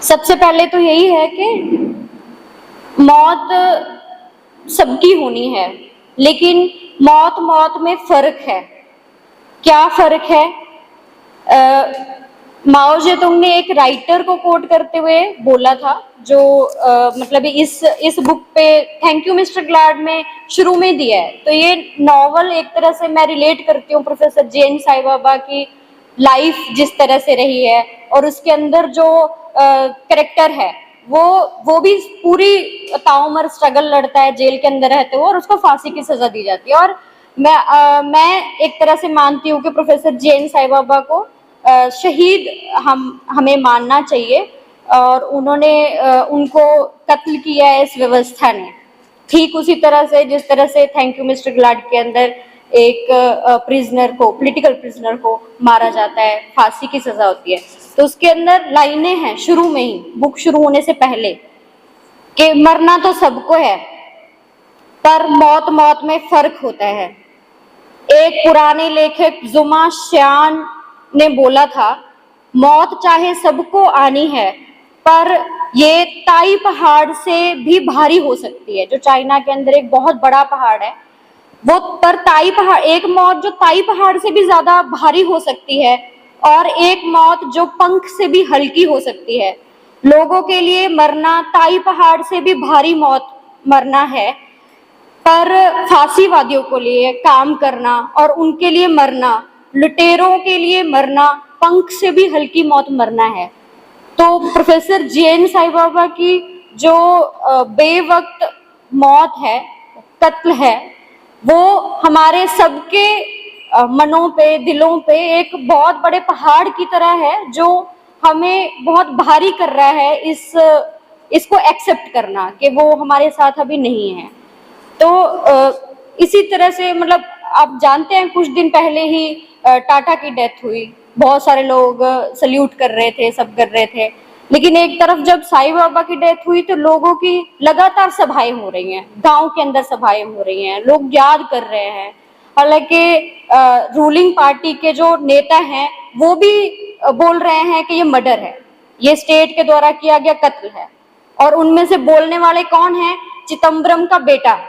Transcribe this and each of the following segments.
सबसे पहले तो यही है कि मौत सबकी होनी है, लेकिन मौत मौत में फर्क है। क्या फर्क है? माओ जेतुंग ने एक राइटर को कोट करते हुए बोला था, जो मतलब इस बुक पे थैंक यू मिस्टर ग्लाड में शुरू में दिया है। तो ये नॉवल एक तरह से मैं रिलेट करती हूँ प्रोफेसर जे.एन. साई बाबा की लाइफ जिस तरह से रही है, और उसके अंदर जो करेक्टर है वो भी पूरी ताउम्र स्ट्रगल लड़ता है जेल के अंदर रहते हुए, और उसको फांसी की सजा दी जाती है। और मैं एक तरह से मानती हूँ कि प्रोफेसर जे.एन. साई बाबा को शहीद हमें मानना चाहिए, और उन्होंने उनको कत्ल किया है इस व्यवस्था ने। ठीक उसी तरह से जिस तरह से थैंक यू मिस्टर ग्लाड के अंदर एक प्रिजनर को, पॉलिटिकल प्रिजनर को मारा जाता है, फांसी की सजा होती है। तो उसके अंदर लाइनें हैं शुरू में ही, बुक शुरू होने से पहले, कि मरना तो सबको है पर मौत मौत में फर्क होता है। एक पुराने लेखक जुमा श्यान ने बोला था, मौत चाहे सबको आनी है पर ये ताई पहाड़ से भी भारी हो सकती है। जो चाइना के अंदर एक बहुत बड़ा पहाड़ है, वो पर ताई पहाड़, एक मौत जो ताई पहाड़ से भी ज्यादा भारी हो सकती है, और एक मौत जो पंख से भी हल्की हो सकती है। लोगों के लिए मरना ताई पहाड़ से भी भारी मौत मरना है, पर फांसीवादियों के लिए काम करना और उनके लिए मरना, लुटेरों के लिए मरना, पंख से भी हल्की मौत मरना है। तो प्रोफेसर जे.एन. साई बाबा की जो बेवक्त मौत है, कत्ल है, वो हमारे सबके मनों पे, दिलों पे एक बहुत बड़े पहाड़ की तरह है, जो हमें बहुत भारी कर रहा है इसको एक्सेप्ट करना कि वो हमारे साथ अभी नहीं है। तो इसी तरह से मतलब आप जानते हैं कुछ दिन पहले ही टाटा की डेथ हुई, बहुत सारे लोग सल्यूट कर रहे थे, सब कर रहे थे, लेकिन एक तरफ जब साईं बाबा की डेथ हुई तो लोगों की लगातार सभाएं हो रही हैं, गांव के अंदर सभाएं हो रही हैं, लोग याद कर रहे हैं। हालांकि रूलिंग पार्टी के जो नेता हैं वो भी बोल रहे हैं कि ये मर्डर है, ये स्टेट के द्वारा किया गया कत्ल है। और उनमें से बोलने वाले कौन हैं? चिदम्बरम का बेटा।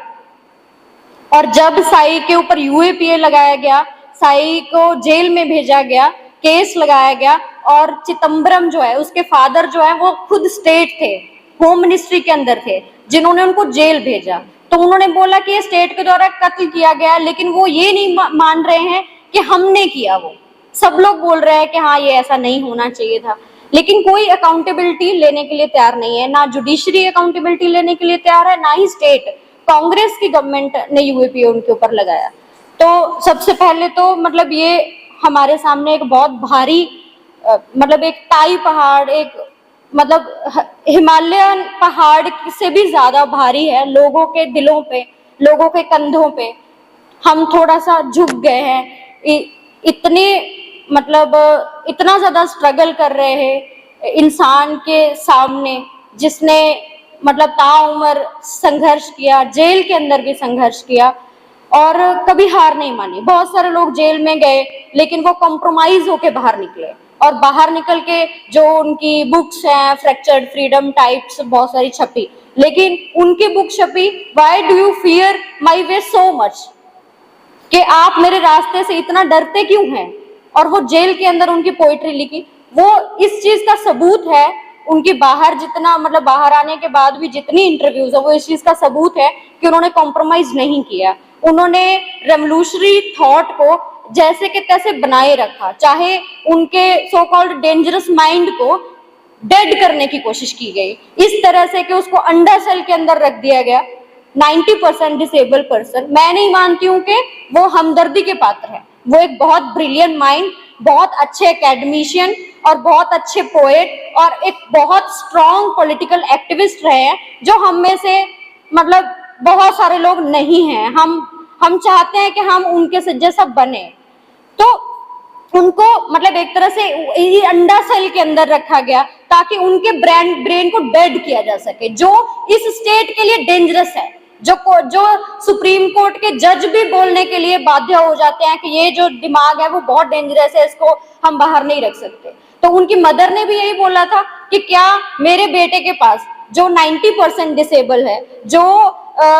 और जब साई के ऊपर यूएपीए लगाया गया, साई को जेल में भेजा गया, केस लगाया गया, और चिदम्बरम जो है, उसके फादर जो है, वो खुद स्टेट थे, होम मिनिस्ट्री के अंदर थे, जिन्होंने उनको जेल भेजा। तो उन्होंने बोला कि ये स्टेट के द्वारा कत्ल किया गया, लेकिन वो ये नहीं मान रहे हैं कि हमने किया। वो सब लोग बोल रहे हैं कि हाँ ये ऐसा नहीं होना चाहिए था, लेकिन कोई अकाउंटेबिलिटी लेने के लिए तैयार नहीं है, ना जुडिशरी अकाउंटेबिलिटी लेने के लिए तैयार है, ना ही स्टेट। कांग्रेस की गवर्नमेंट ने यूएपीए उनके ऊपर लगाया। तो सबसे पहले तो मतलब ये हमारे सामने एक बहुत भारी मतलब एक ताई पहाड़, एक मतलब हिमालयन पहाड़ से भी ज्यादा भारी है लोगों के दिलों पे, लोगों के कंधों पे। हम थोड़ा सा झुक गए हैं, इतने मतलब इतना ज्यादा स्ट्रगल कर रहे हैं इंसान के सामने, जिसने मतलब ताउम्र संघर्ष किया, जेल के अंदर भी संघर्ष किया और कभी हार नहीं मानी। बहुत सारे लोग जेल में गए, लेकिन वो कॉम्प्रोमाइज होके बाहर निकले, और बाहर निकल के जो उनकी बुक्स हैं, फ्रैक्चर्ड फ्रीडम टाइप्स बहुत सारी छपी, लेकिन उनकी बुक छपी why do you fear my way so much, कि आप मेरे रास्ते से इतना डरते क्यों हैं। और वो जेल के अंदर उनकी पोइट्री लिखी, वो इस चीज का सबूत है। उनकी बाहर जितना मतलब बाहर आने के बाद भी जितनी इंटरव्यूज है, वो इस चीज का सबूत है कि उन्होंने कॉम्प्रोमाइज नहीं किया। उन्होंने रेवोल्यूशनरी थॉट को जैसे कि तैसे बनाए रखा, चाहे उनके सो कॉल्ड डेंजरस माइंड को डेड करने की कोशिश की गई, इस तरह से कि उसको अंडर सेल के अंदर रख दिया गया। 90% डिसेबल पर्सन, मैं नहीं मानती हूँ कि वो हमदर्दी के पात्र है। वो एक बहुत ब्रिलियंट माइंड, बहुत अच्छे एकेडमिशियन और बहुत अच्छे पोएट और एक बहुत स्ट्रॉन्ग पॉलिटिकल एक्टिविस्ट रहे हैं, जो हम में से मतलब बहुत सारे लोग नहीं हैं। हम चाहते हैं कि हम उनके से जैसा बने। तो उनको मतलब एक तरह से ये अंडा सेल के अंदर रखा गया ताकि उनके ब्रेन को डेड किया जा सके, जो इस स्टेट के लिए डेंजरस है, जो सुप्रीम कोर्ट के जज भी बोलने के लिए बाध्य हो जाते हैं कि ये जो दिमाग है वो बहुत डेंजरस है, इसको हम बाहर नहीं रख सकते। तो उनकी मदर ने भी यही बोला था कि क्या मेरे बेटे के पास जो 90% डिसेबल है, जो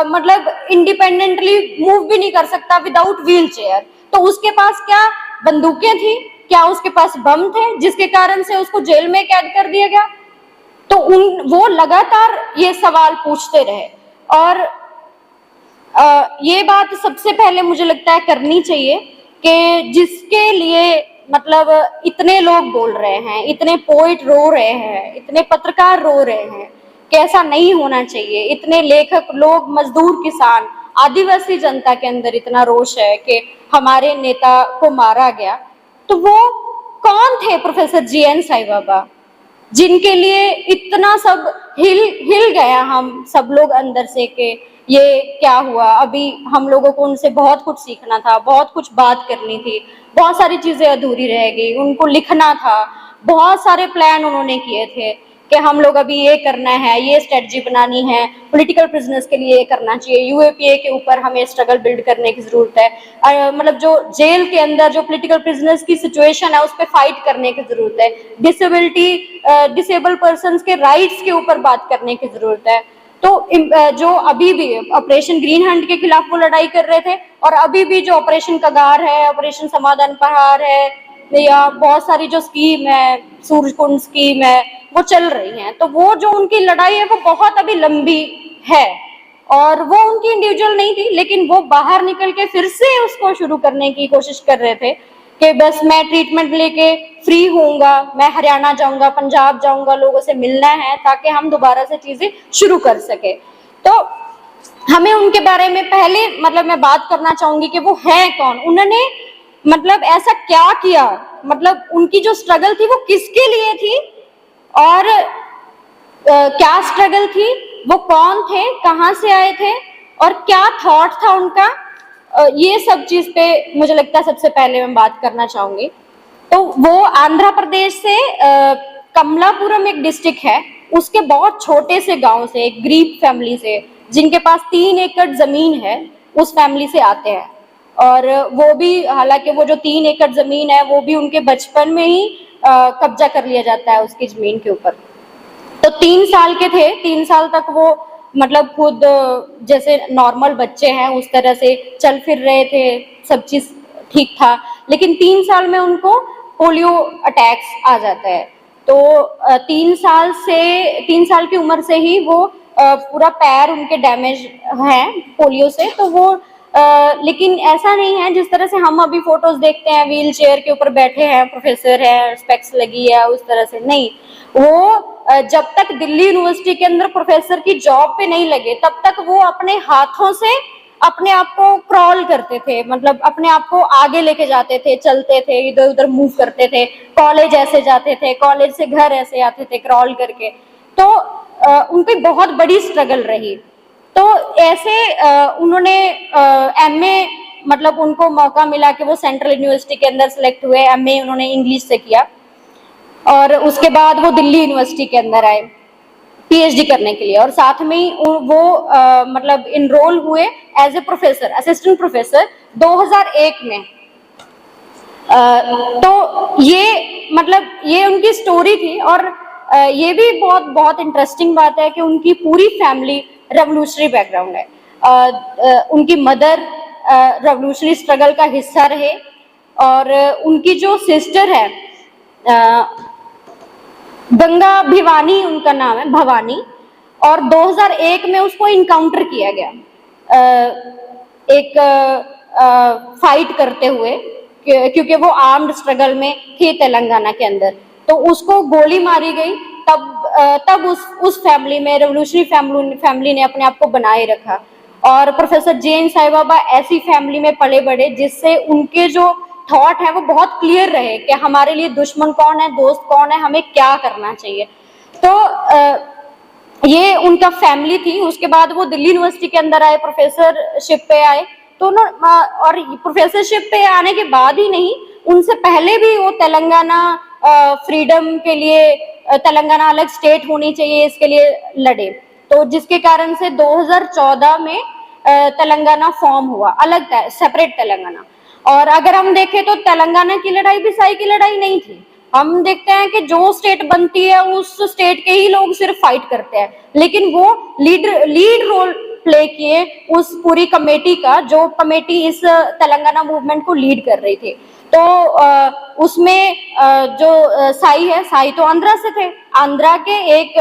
मतलब इंडिपेंडेंटली मूव भी नहीं कर सकता विदाउट व्हील चेयर, तो उसके पास क्या बंदूकें थी, क्या उसके पास बम थे जिसके कारण से उसको जेल में कैद कर दिया गया? तो वो लगातार ये सवाल पूछते रहे। और ये बात सबसे पहले मुझे लगता है करनी चाहिए कि जिसके लिए मतलब इतने लोग बोल रहे हैं, इतने पोइट रो रहे हैं, इतने पत्रकार रो रहे हैं कि ऐसा नहीं होना चाहिए, इतने लेखक लोग, मजदूर, किसान, आदिवासी जनता के अंदर इतना रोष है कि हमारे नेता को मारा गया, तो वो कौन थे प्रोफेसर जीएन साई बाबा, जिनके लिए इतना सब हिल गया हम सब लोग अंदर से कि ये क्या हुआ। अभी हम लोगों को उनसे बहुत कुछ सीखना था, बहुत कुछ बात करनी थी, बहुत सारी चीजें अधूरी रह गई, उनको लिखना था, बहुत सारे प्लान उन्होंने किए थे कि हम लोग अभी ये करना है, ये स्ट्रेटजी बनानी है, पॉलिटिकल प्रिजनर्स के लिए ये करना चाहिए, यूएपीए के ऊपर हमें स्ट्रगल बिल्ड करने की जरूरत है, मतलब जो जेल के अंदर जो पॉलिटिकल प्रिजनर्स की सिचुएशन है उस पर फाइट करने की जरूरत है, डिसेबल पर्संस के राइट्स के ऊपर बात करने की जरूरत है। तो जो अभी भी ऑपरेशन ग्रीन हंट के खिलाफ वो लड़ाई कर रहे थे, और अभी भी जो ऑपरेशन कगार है, ऑपरेशन समाधान प्रहार है, या बहुत सारी जो स्कीम है, सूर्यकुंड स्कीम है, वो चल रही हैं। तो वो जो उनकी लड़ाई है वो बहुत अभी लंबी है, और वो उनकी इंडिविजुअल नहीं थी, लेकिन वो बाहर निकल के फिर से उसको शुरू करने की कोशिश कर रहे थे कि बस मैं ट्रीटमेंट लेके फ्री होऊंगा, मैं हरियाणा जाऊंगा, पंजाब जाऊंगा, लोगों से मिलना है ताकि हम दोबारा से चीजें शुरू कर सके। तो हमें उनके बारे में पहले मतलब मैं बात करना चाहूंगी कि वो है कौन, उन्होंने मतलब ऐसा क्या किया, मतलब उनकी जो स्ट्रगल थी वो किसके लिए थी, और क्या स्ट्रगल थी, वो कौन थे, कहाँ से आए थे, और क्या थॉट था उनका, ये सब चीज पे मुझे लगता है सबसे पहले मैं बात करना चाहूंगी। तो वो आंध्र प्रदेश से कमलापुरम एक डिस्ट्रिक्ट है, उसके बहुत छोटे से गांव से, एक गरीब फैमिली से, जिनके पास 3 एकड़ जमीन है, उस फैमिली से आते हैं। और वो भी, हालांकि वो जो 3 एकड़ जमीन है वो भी उनके बचपन में ही कब्जा कर लिया जाता है उसकी जमीन के ऊपर। तो 3 साल के थे, 3 साल तक वो मतलब खुद जैसे नॉर्मल बच्चे हैं उस तरह से चल फिर रहे थे, सब चीज ठीक था, लेकिन 3 साल में उनको पोलियो अटैक्स आ जाता है। तो 3 साल की उम्र से ही वो पूरा पैर उनके डैमेज है पोलियो से। तो वो लेकिन ऐसा नहीं है जिस तरह से हम अभी फोटोज देखते हैं, व्हील चेयर के ऊपर बैठे हैं, प्रोफेसर है, स्पेक्स लगी है, उस तरह से नहीं। वो जब तक दिल्ली यूनिवर्सिटी के अंदर प्रोफेसर की जॉब पे नहीं लगे तब तक वो अपने हाथों से अपने आप को क्रॉल करते थे, मतलब अपने आप को आगे लेके जाते थे, चलते थे, इधर उधर मूव करते थे, कॉलेज ऐसे जाते थे, कॉलेज से घर ऐसे आते थे क्रॉल करके। तो उनकी बहुत बड़ी स्ट्रगल रही। तो ऐसे उन्होंने एमए, मतलब उनको मौका मिला कि वो सेंट्रल यूनिवर्सिटी के अंदर सिलेक्ट हुए, एमए उन्होंने इंग्लिश से किया, और उसके बाद वो दिल्ली यूनिवर्सिटी के अंदर आए पीएचडी करने के लिए, और साथ में ही वो मतलब इनरोल हुए as a professor, assistant professor 2001 में। तो ये मतलब ये उनकी स्टोरी थी। और ये भी बहुत बहुत इंटरेस्टिंग बात है कि उनकी पूरी फैमिली रेवोल्यूशनरी बैकग्राउंड है। उनकी मदर रेवोल्यूशनरी स्ट्रगल का हिस्सा रहे, और उनकी जो सिस्टर है गंगा भिवानी, उनका नाम है भवानी, और 2001 में उसको इनकाउंटर किया गया एक फाइट करते हुए, क्योंकि वो आर्म्ड स्ट्रगल में थी तेलंगाना के अंदर। तो उसको गोली मारी गई। तब उस फैमिली में, रेवोल्यूशनरी फैमिली ने अपने आप को बनाए रखा। और प्रोफेसर जीएन साई बाबा ऐसी फैमिली में पले बढ़े जिससे उनके जो थॉट है वो बहुत क्लियर रहे कि हमारे लिए दुश्मन कौन है, दोस्त कौन है, हमें क्या करना चाहिए। तो ये उनका फैमिली थी। उसके बाद वो दिल्ली यूनिवर्सिटी के अंदर आए, प्रोफेसरशिप पे आए। तो और प्रोफेसरशिप पे आने के बाद ही नहीं, उनसे पहले भी वो तेलंगाना फ्रीडम के लिए, तेलंगाना अलग स्टेट होनी चाहिए, इसके लिए लड़े। तो जिसके कारण से 2014 में तेलंगाना फॉर्म हुआ, अलग सेपरेट तेलंगाना। और अगर हम देखें तो तेलंगाना की लड़ाई भी साई की लड़ाई नहीं थी। हम देखते हैं कि जो स्टेट बनती है उस स्टेट के ही लोग सिर्फ फाइट करते हैं, लेकिन वो लीड रोल प्ले किए उस पूरी कमेटी का, जो कमेटी इस तेलंगाना मूवमेंट को लीड कर रही थी। तो उसमें जो साई है, साई तो आंध्रा से थे, आंध्रा के एक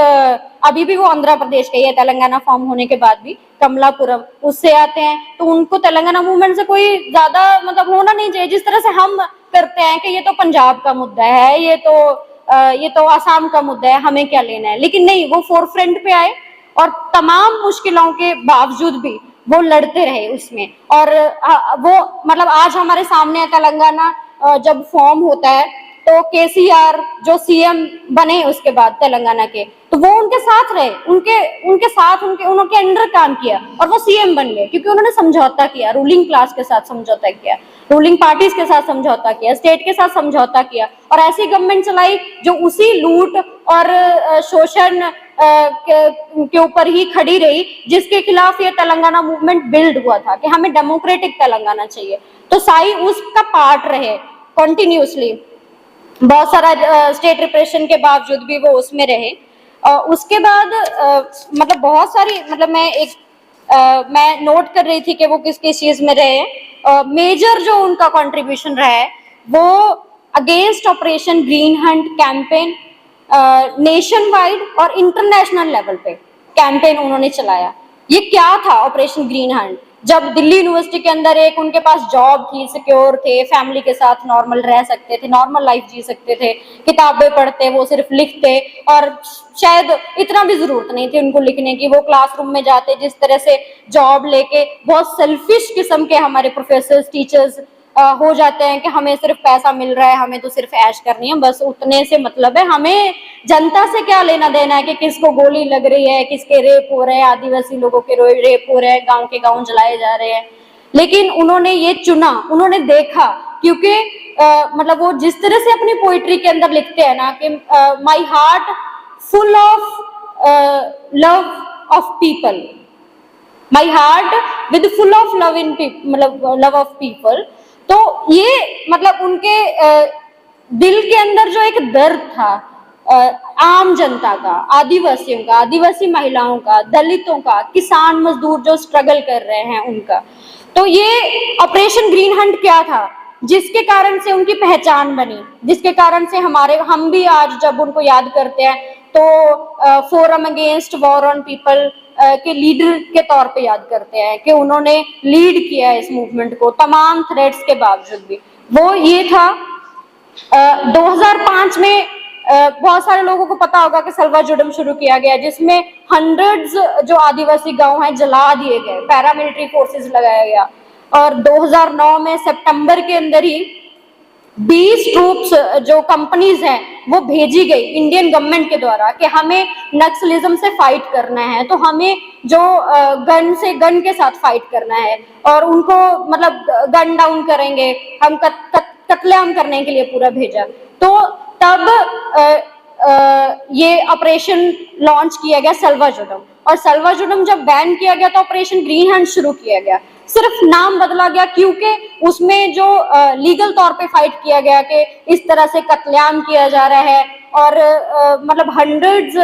अभी भी वो आंध्र प्रदेश के है तेलंगाना फॉर्म होने के बाद भी, कमलापुरम उससे आते हैं। तो उनको तेलंगाना मूवमेंट से कोई ज्यादा मतलब होना नहीं चाहिए, जिस तरह से हम करते हैं कि ये तो पंजाब का मुद्दा है, ये तो आसाम का मुद्दा है, हमें क्या लेना है। लेकिन नहीं, वो फोरफ्रंट पे आए और तमाम मुश्किलों के बावजूद भी वो लड़ते रहे उसमें। और वो मतलब आज हमारे सामने है तेलंगाना जब फॉर्म होता है तो केसीआर जो सीएम बने उसके बाद तेलंगाना के, तो वो उनके साथ रहे, उनके अंडर काम किया और वो सीएम बन गए, क्योंकि उन्होंने समझौता किया, रूलिंग क्लास के साथ समझौता किया, रूलिंग पार्टीज के साथ समझौता किया, स्टेट के साथ समझौता किया और ऐसी गवर्नमेंट चलाई जो उसी लूट और शोषण के ऊपर ही खड़ी रही, जिसके खिलाफ ये तेलंगाना मूवमेंट बिल्ड हुआ था कि हमें डेमोक्रेटिक तेलंगाना चाहिए। तो साई उसका पार्ट रहे कंटिन्यूसली, बहुत सारा स्टेट रिप्रेशन के बावजूद भी वो उसमें रहे। उसके बाद मतलब बहुत सारी मतलब मैं नोट कर रही थी कि वो किस किस चीज में रहे। मेजर जो उनका कंट्रीब्यूशन रहा है वो against operation green Hunt campaign, nation wide और इंटरनेशनल लेवल पे कैंपेन उन्होंने चलाया। ये क्या था ऑपरेशन ग्रीन हंट? जब दिल्ली यूनिवर्सिटी के अंदर एक उनके पास जॉब थी, सिक्योर थे, फैमिली के साथ नॉर्मल रह सकते थे, नॉर्मल लाइफ जी सकते थे, किताबें पढ़ते, वो सिर्फ लिखते और शायद इतना भी जरूरत नहीं थी उनको लिखने की, वो क्लासरूम में जाते, जिस तरह से जॉब लेके बहुत सेल्फिश किस्म के हमारे प्रोफेसर्स टीचर्स हो जाते हैं कि हमें सिर्फ पैसा मिल रहा है, हमें तो सिर्फ ऐश करनी है, बस उतने से मतलब है, हमें जनता से क्या लेना देना है कि किसको गोली लग रही है, किसके रेप हो रहे हैं, आदिवासी लोगों के रेप हो रहे हैं, गांव के गांव जलाए जा रहे हैं। लेकिन उन्होंने ये चुना, उन्होंने देखा, क्योंकि मतलब वो जिस तरह से अपनी पोइट्री के अंदर लिखते हैं ना कि my heart full of love of people, my heart with full of love in मतलब लव ऑफ पीपल। तो ये मतलब उनके दिल के अंदर जो एक दर्द था आम जनता का, आदिवासियों का, आदिवासी महिलाओं का, दलितों का, किसान मजदूर जो स्ट्रगल कर रहे हैं उनका, तो ये ऑपरेशन ग्रीन हंट क्या था जिसके कारण से उनकी पहचान बनी, जिसके कारण से हम भी आज जब उनको याद करते हैं तो forum against war on people के लीडर के तौर पे याद करते हैं कि उन्होंने लीड किया इस मूवमेंट को तमाम थ्रेट्स के बावजूद भी। वो ये था 2005 में बहुत सारे लोगों को पता होगा कि सल्वा जुडम शुरू किया गया, जिसमें हंड्रेड्स जो आदिवासी गांव हैं जला दिए गए, पैरामिलिट्री फोर्सेस लगाया गया। और 2009 में सितंबर के अंदर ही 20 ट्रूप्स जो कंपनीज हैं वो भेजी गई इंडियन गवर्नमेंट के द्वारा कि हमें नक्सलिज्म से फाइट करना है, तो हमें जो गन के साथ फाइट करना है और उनको मतलब गन डाउन करेंगे, हम कत्लेआम करने के लिए पूरा भेजा। तो तब ये ऑपरेशन लॉन्च किया गया सल्वा जुडम, और सल्वा जुडम जब बैन किया गया तो ऑपरेशन ग्रीन हंट शुरू किया गया, सिर्फ नाम बदला गया, क्योंकि उसमें जो लीगल तौर पे फाइट किया गया कि इस तरह से कत्लेआम किया जा रहा है और मतलब हंड्रेड्स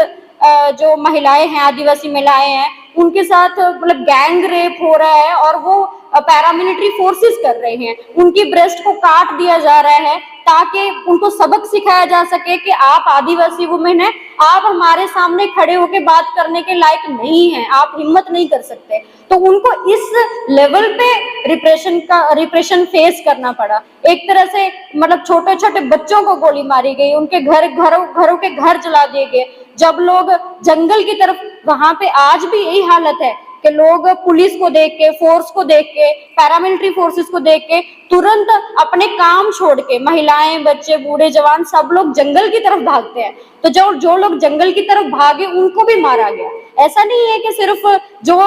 जो महिलाएं हैं, आदिवासी महिलाएं हैं, उनके साथ मतलब गैंग रेप हो रहा है और वो पैरामिलिट्री फोर्सेस कर रहे हैं, उनकी ब्रेस्ट को काट दिया जा रहा है ताकि उनको सबक सिखाया जा सके कि आप आदिवासी वुमेन हैं, आप हमारे सामने खड़े होकर बात करने के लायक नहीं हैं, आप हिम्मत नहीं कर सकते। तो उनको इस लेवल पे रिप्रेशन फेस करना पड़ा। एक तरह से मतलब छोटे छोटे बच्चों को गोली मारी गई, उनके घरों के घर जला दिए गए। जब लोग जंगल की तरफ, वहां पे आज भी यही हालत है कि लोग पुलिस को देख के, फोर्स को देख के, पैरामिलिट्री फोर्सेस को देख के तुरंत अपने काम छोड़ के, महिलाएं, बच्चे, बूढ़े, जवान सब लोग जंगल की तरफ भागते हैं। तो जो लोग जंगल की तरफ भागे उनको भी मारा गया। ऐसा नहीं है कि सिर्फ जो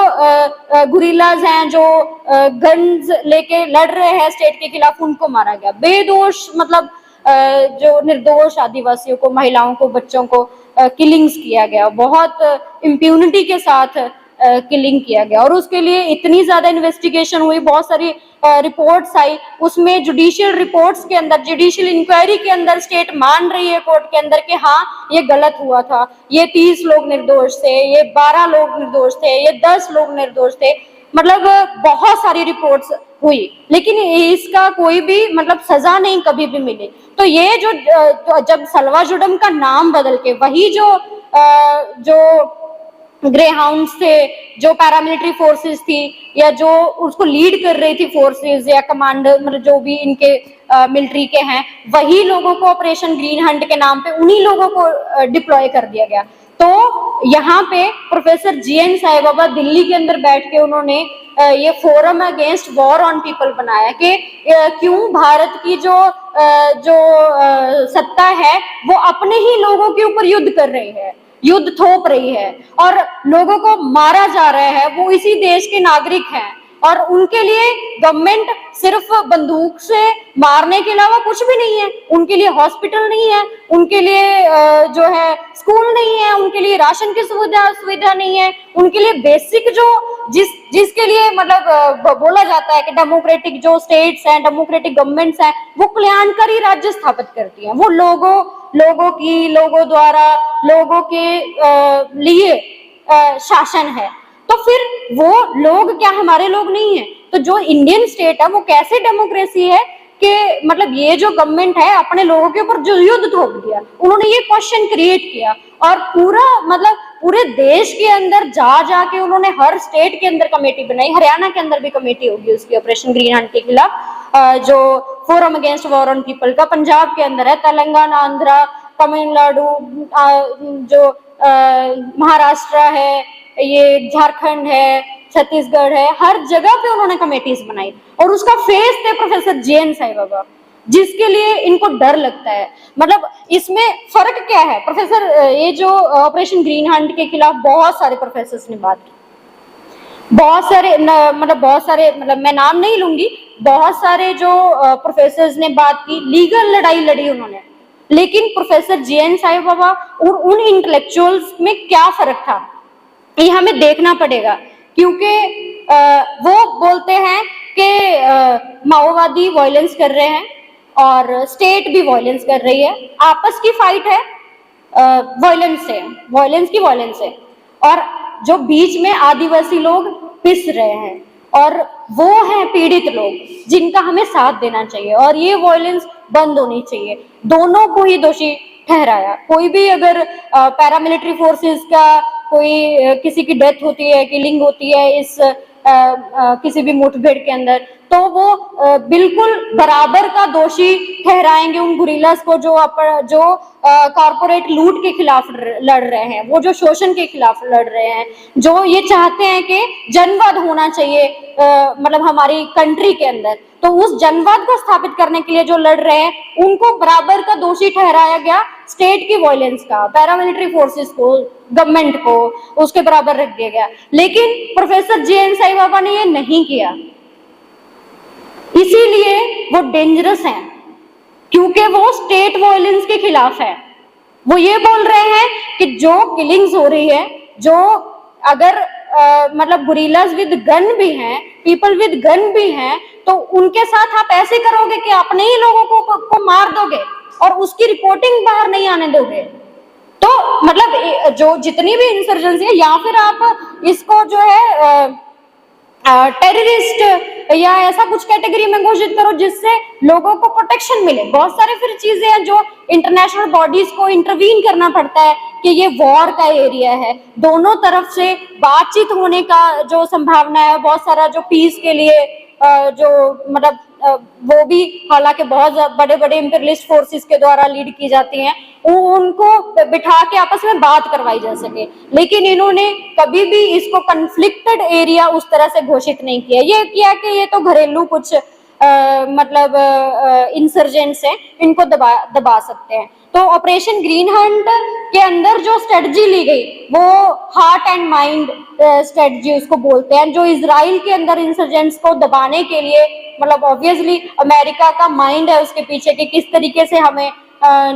गुरिल्लाज हैं, जो गन्स लेके लड़ रहे हैं स्टेट के खिलाफ, उनको मारा गया। बेदोष मतलब जो निर्दोष आदिवासियों को, महिलाओं को, बच्चों को किलिंग्स किया गया, बहुत इम्प्यूनिटी के साथ किलिंग किया गया। और उसके लिए इतनी ज्यादा इन्वेस्टिगेशन हुई, बहुत सारी रिपोर्ट्स आई, उसमें जुडिशियल रिपोर्ट्स के अंदर, जुडिशियल इंक्वायरी के अंदर स्टेट मान रही है कोर्ट के अंदर कि हाँ ये गलत हुआ था, ये 30 लोग निर्दोष थे, ये 12 लोग निर्दोष थे, ये 10 लोग निर्दोष थे, मतलब बहुत सारी रिपोर्ट्स हुई, लेकिन इसका कोई भी मतलब सजा नहीं कभी भी मिली। तो ये जो जब सलवाजुडम का नाम बदल के वही जो ग्रे हाउंड्स थे, जो पैरामिलिट्री फोर्सेस थी, या जो उसको लीड कर रही थी फोर्सेस या कमांडर, मतलब जो भी इनके मिलिट्री के हैं, वही लोगों को ऑपरेशन ग्रीन हंट के नाम पे उन्हीं लोगों को डिप्लॉय कर दिया गया। तो यहाँ पे प्रोफेसर जीएन साई बाबा दिल्ली के अंदर बैठ के उन्होंने ये forum against war on people बनाया कि क्यों भारत की जो सत्ता है वो अपने ही लोगों के ऊपर युद्ध कर रही है, युद्ध थोप रही है, और लोगों को मारा जा रहा है, वो इसी देश के नागरिक हैं, और उनके लिए गवर्नमेंट सिर्फ बंदूक से मारने के अलावा कुछ भी नहीं है, उनके लिए हॉस्पिटल नहीं है, उनके लिए जो है स्कूल नहीं है, उनके लिए राशन की सुविधा नहीं है, उनके लिए बेसिक जो जिसके लिए मतलब बोला जाता है कि डेमोक्रेटिक जो स्टेट्स हैं, डेमोक्रेटिक गवर्नमेंट्स हैं, वो कल्याणकारी राज्य स्थापित करती हैं, वो लोगों द्वारा लोगों के लिए शासन है। तो फिर वो लोग क्या हमारे लोग नहीं है? तो जो इंडियन स्टेट है वो कैसे डेमोक्रेसी है कि मतलब ये जो गवर्नमेंट है अपने लोगों के ऊपर जो युद्ध थोप दिया, उन्होंने ये क्वेश्चन क्रिएट किया, और पूरे देश के अंदर जाके उन्होंने हर स्टेट के अंदर कमेटी बनाई, हरियाणा के अंदर भी कमेटी होगी उसकी ऑपरेशन ग्रीन हंट के खिलाफ, जो forum against war on people का पंजाब के अंदर है, तेलंगाना, आंध्रा, तमिलनाडु, जो महाराष्ट्र है, ये झारखंड है, छत्तीसगढ़ है, हर जगह पे उन्होंने कमेटीज बनाई, और उसका फेस थे प्रोफेसर जीएन साई बाबा, जिसके लिए इनको डर लगता है। मतलब इसमें फर्क क्या है? प्रोफेसर ये जो ऑपरेशन ग्रीन हंट के खिलाफ बहुत सारे प्रोफेसर्स ने बात की, बहुत सारे मतलब मैं नाम नहीं लूंगी, बहुत सारे जो प्रोफेसर्स ने बात की, लीगल लड़ाई लड़ी उन्होंने, लेकिन प्रोफेसर जीएन साई बाबा और उन इंटेलेक्चुअल्स में क्या फर्क था ये हमें देखना पड़ेगा, क्योंकि वो बोलते हैं कि माओवादी वायलेंस कर रहे हैं और स्टेट भी वायलेंस कर रही है, आपस की फाइट है, वायलेंस है, और जो बीच में आदिवासी लोग पिस रहे हैं, और वो हैं पीड़ित लोग जिनका हमें साथ देना चाहिए, और ये वायलेंस बंद होनी चाहिए। दोनों को ही दोषी ठहराया। कोई भी अगर पैरामिलिट्री फोर्सेस का कोई किसी की डेथ होती है, किलिंग होती है इस किसी भी मुठभेड़ के अंदर, तो वो बिल्कुल बराबर का दोषी ठहराएंगे उन गुरिल्लास को जो कॉर्पोरेट लूट के खिलाफ लड़ रहे हैं, वो जो शोषण के खिलाफ लड़ रहे हैं, जो ये चाहते हैं कि जनवाद होना चाहिए मतलब हमारी कंट्री के अंदर, तो उस जनवाद को स्थापित करने के लिए जो लड़ रहे हैं उनको बराबर का दोषी ठहराया गया, स्टेट की वायलेंस का, पैरामिलिट्री फोर्सेस को, गवर्नमेंट को उसके बराबर रख दिया गया। लेकिन प्रोफेसर जीएन साई बाबा ने ये नहीं किया, इसीलिए वो डेंजरस हैं, क्योंकि वो स्टेट वायलेंस के खिलाफ है। वो ये बोल रहे हैं कि जो किलिंग्स हो रही है, जो अगर मतलब गुरिल्लास विद गन भी हैं, पीपल विद गन भी हैं, तो उनके साथ आप ऐसे करोगे कि अपने ही लोगों को मार दोगे और उसकी रिपोर्टिंग बाहर नहीं आने दोगे। तो मतलब जो जितनी भी इंसर्जेंसी है, या फिर आप इसको जो है टेररिस्ट या ऐसा कुछ कैटेगरी में घोषित करो जिससे लोगों को प्रोटेक्शन मिले। बहुत सारे फिर चीजें हैं जो इंटरनेशनल बॉडीज को इंटरवीन करना पड़ता है कि ये वॉर का एरिया है, दोनों तरफ से बातचीत होने का जो संभावना है, बहुत सारा जो पीस के लिए जो मतलब वो भी हालांकि बहुत बड़े बड़े इंपीरियलिस्ट फोर्सेस के द्वारा लीड की जाती हैं, उनको बिठा के आपस में बात करवाई जा सके, लेकिन इन्होंने कभी भी इसको कन्फ्लिक्टेड एरिया उस तरह से घोषित नहीं किया। ये किया कि ये तो घरेलू कुछ मतलब इंसर्जेंट्स हैं, इनको दबा सकते हैं। तो ऑपरेशन ग्रीन हंट के अंदर जो स्ट्रेटजी ली गई वो हार्ट एंड माइंड स्ट्रेटजी उसको बोलते हैं, जो इजराइल के अंदर इंसर्जेंट्स को दबाने के लिए, मतलब ऑब्वियसली अमेरिका का माइंड है उसके पीछे कि किस तरीके से हमें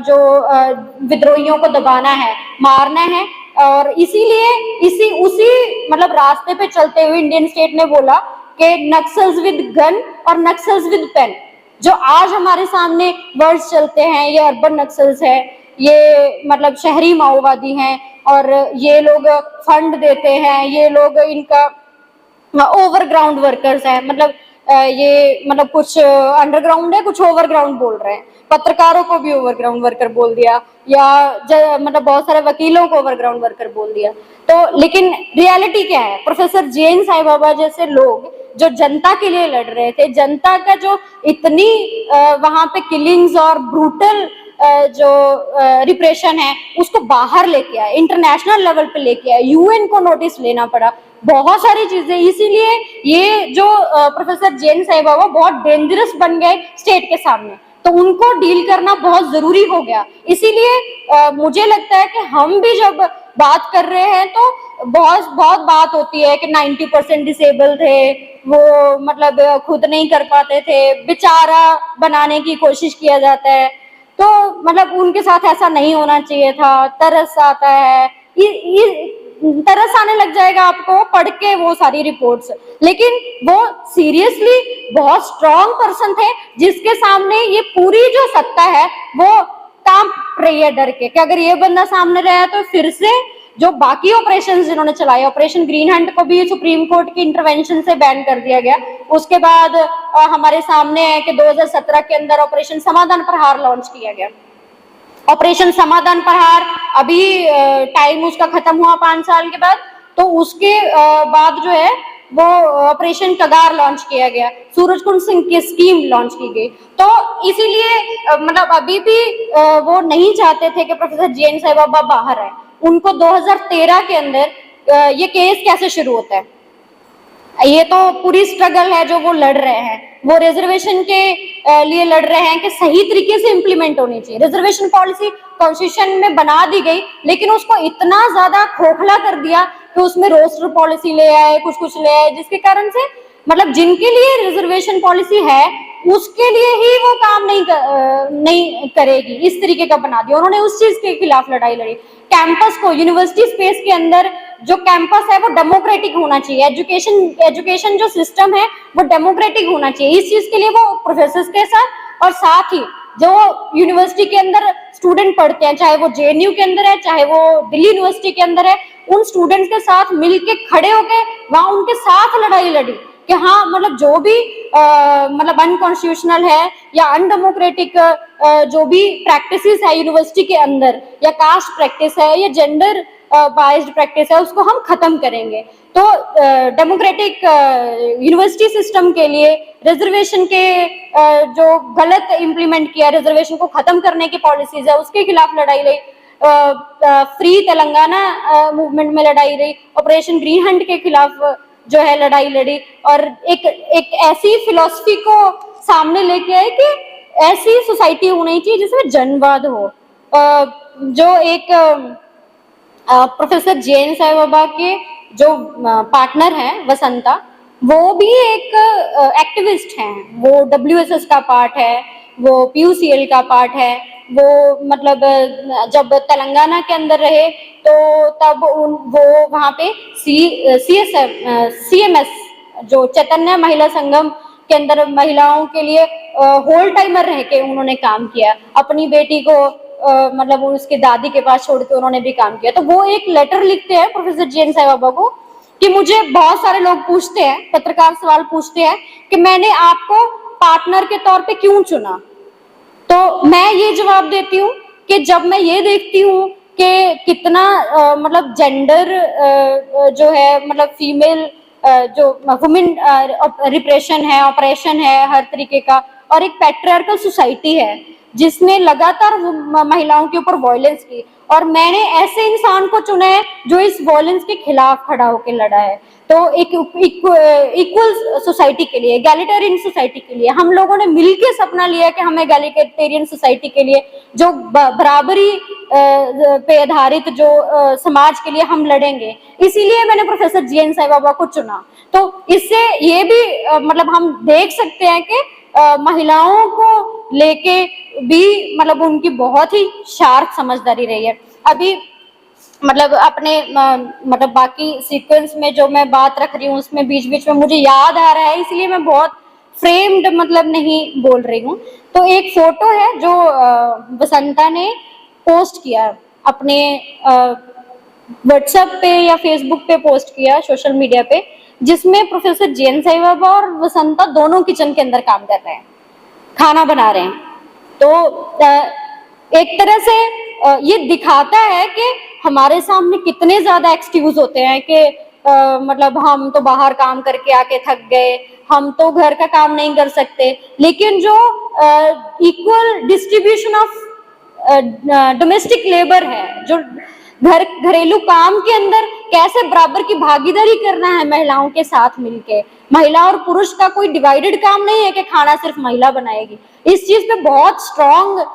जो विद्रोहियों को दबाना है, मारना है, और इसीलिए उसी मतलब रास्ते पे चलते हुए इंडियन स्टेट ने बोला कि नक्सल्स विद गन और नक्सल्स विद पेन। जो आज हमारे सामने वर्ड्स चलते हैं, ये अर्बन नक्सल्स है, ये मतलब शहरी माओवादी हैं, और ये लोग फंड देते हैं, ये लोग इनका ओवरग्राउंड वर्कर्स है, मतलब ये मतलब कुछ अंडरग्राउंड है, कुछ ओवरग्राउंड बोल रहे हैं। पत्रकारों को भी ओवरग्राउंड वर्कर बोल दिया, या मतलब बहुत सारे वकीलों को ओवरग्राउंड वर्कर बोल दिया। तो लेकिन रियलिटी क्या है? Professor JN. साईबाबा जैसे लोग जो जनता के लिए लड़ रहे थे, जनता का जो इतनी वहां पे किलिंग्स और ब्रूटल जो रिप्रेशन है उसको बाहर लेके आए, इंटरनेशनल लेवल पे लेके आए, यूएन को नोटिस लेना पड़ा, बहुत सारी चीजें। इसीलिए ये जो प्रोफेसर जे.एन. साईबाबा बहुत डेंजरस बन गए स्टेट के सामने, तो उनको डील करना बहुत जरूरी हो गया। इसीलिए मुझे लगता है कि हम भी जब बात कर रहे हैं तो बहुत बहुत बात होती है कि 90% डिसेबल थे, वो मतलब खुद नहीं कर पाते थे, बेचारा बनाने की कोशिश किया जाता है, तो मतलब उनके साथ ऐसा नहीं होना चाहिए था। तरस आता है, तरस आने लग जाएगा आपको पढ़ के वो सारी रिपोर्ट्स। लेकिन वो सीरियसली बहुत स्ट्रांग पर्सन थे, जिसके सामने ये पूरी जो सत्ता है वो कांप रही है डर के कि अगर ये बंदा सामने रहा तो फिर से जो बाकी ऑपरेशन जिन्होंने चलाए, ऑपरेशन ग्रीन हंट को भी सुप्रीम कोर्ट की इंटरवेंशन से बैन कर दिया गया। उसके बाद हमारे सामने है कि 2017 के अंदर ऑपरेशन समाधान प्रहार लॉन्च किया गया। ऑपरेशन समाधान प्रहार अभी टाइम उसका खत्म हुआ 5 साल के बाद, तो उसके बाद जो है वो ऑपरेशन कगार लॉन्च किया गया, सूरजकुंड सिंह की स्कीम लॉन्च की गई। तो इसीलिए मतलब अभी भी वो नहीं चाहते थे कि प्रोफेसर जे.एन. साईबाबा बाहर आए। उनको 2013 के अंदर ये केस कैसे शुरू होता है, ये तो पूरी स्ट्रगल है जो वो लड़ रहे हैं। वो रिजर्वेशन के लिए लड़ रहे हैं कि सही तरीके से इंप्लीमेंट होनी चाहिए। रिजर्वेशन पॉलिसी कॉन्स्टिट्यूशन में बना दी गई, लेकिन उसको इतना ज्यादा खोखला कर दिया कि उसमें रोस्टर पॉलिसी ले आए, कुछ कुछ ले आए, जिसके कारण से मतलब जिनके लिए रिजर्वेशन पॉलिसी है उसके लिए ही वो काम नहीं करेगी, इस तरीके का बना दिया उन्होंने। उस चीज के खिलाफ लड़ाई लड़ी। कैंपस को, यूनिवर्सिटी स्पेस के अंदर जो कैंपस है वो डेमोक्रेटिक होना चाहिए, एजुकेशन जो सिस्टम है वो डेमोक्रेटिक होना चाहिए। इस चीज के लिए वो प्रोफेसर्स के साथ और साथ ही जो यूनिवर्सिटी के अंदर स्टूडेंट पढ़ते हैं, चाहे वो जेएनयू के अंदर है, चाहे वो दिल्ली यूनिवर्सिटी के अंदर है, उन स्टूडेंट्स के साथ मिलके खड़े होके वहां उनके साथ लड़ाई लड़ी कि हाँ मतलब जो भी मतलब अनकॉन्स्टिट्यूशनल है या अनडेमोक्रेटिक जो भी प्रैक्टिसेस है यूनिवर्सिटी के अंदर, या कास्ट प्रैक्टिस है या जेंडर बाइज्ड प्रैक्टिस है, उसको हम खत्म करेंगे। तो डेमोक्रेटिक यूनिवर्सिटी सिस्टम के लिए रिजर्वेशन के जो गलत इंप्लीमेंट किया, रिजर्वेशन को खत्म करने की पॉलिसीज है उसके खिलाफ लड़ाई रही, फ्री तेलंगाना मूवमेंट में लड़ाई रही, ऑपरेशन ग्रीन हंट के खिलाफ जो है लड़ाई लड़ी, और एक ऐसी फिलॉसफी को सामने लेके आए कि ऐसी सोसाइटी होनी चाहिए जिसमें जनवाद हो। जो एक प्रोफेसर जे.एन. साईबाबा के जो पार्टनर हैं वसंता, वो भी एक एक्टिविस्ट हैं, वो WSS का पार्ट है, वो PUCL का पार्ट है। वो मतलब जब तेलंगाना के अंदर रहे तो तब वो वहाँ पे CMS जो चैतन्य महिला संगम के अंदर महिलाओं के लिए होल टाइमर रह के उन्होंने काम किया। अपनी बेटी को मतलब उसके दादी के पास छोड़ के उन्होंने भी काम किया। तो वो एक लेटर लिखते हैं प्रोफेसर जे.एन. साईबाबा को कि मुझे बहुत सारे लोग पूछते हैं, पत्रकार सवाल पूछते हैं कि मैंने आपको पार्टनर के तौर पे क्यों चुना। तो मैं ये जवाब देती हूँ कि जब मैं ये देखती हूँ कि कितना मतलब जेंडर जो है मतलब फीमेल जो वुमेन रिप्रेशन है, ऑपरेशन है हर तरीके का, और एक पैट्रियार्कल सोसाइटी है जिसने लगातार महिलाओं के ऊपर वायलेंस की, और मैंने ऐसे इंसान को चुना है जो इस वायलेंस के खिलाफ खड़ा होकर लड़ा है। तो एक इक्वल सोसाइटी के लिए, एगैलिटेरियन सोसाइटी के लिए हम लोगों ने मिलकर सपना लिया कि हम एगैलिटेरियन सोसाइटी के लिए, जो बराबरी पे आधारित जो समाज के लिए हम लड़ेंगे। इसीलिए मैंने प्रोफेसर जे.एन. साईबाबा को चुना। तो इससे ये भी मतलब हम देख सकते हैं कि महिलाओं को लेके भी मतलब उनकी बहुत ही शार्प समझदारी रही है। अभी मतलब अपने मतलब बाकी सीक्वेंस में जो मैं बात रख रही हूँ उसमें बीच बीच में मुझे याद आ रहा है, इसलिए मैं बहुत फ्रेम्ड मतलब नहीं बोल रही हूँ। तो एक फोटो है जो वसंता ने पोस्ट किया अपने व्हाट्सएप पे या फेसबुक पे पोस्ट किया, सोशल मीडिया पे, जिसमें प्रोफेसर जैन साई बाबा और वसंता दोनों किचन के अंदर काम कर रहे हैं, खाना बना रहे हैं। तो एक तरह से ये दिखाता है कि हमारे सामने कितने ज्यादा एक्सक्यूज होते हैं कि मतलब हम तो बाहर काम करके आके थक गए, हम तो घर का काम नहीं कर सकते, लेकिन जो equal distribution of domestic labour है, जो घरेलू काम के अंदर कैसे बराबर की भागीदारी करना है महिलाओं के साथ मिलके, महिला और पुरुष का कोई डिवाइडेड काम नहीं है कि खाना सिर्फ महिला बनाएगी। इस चीज पे बहुत स्ट्रॉन्ग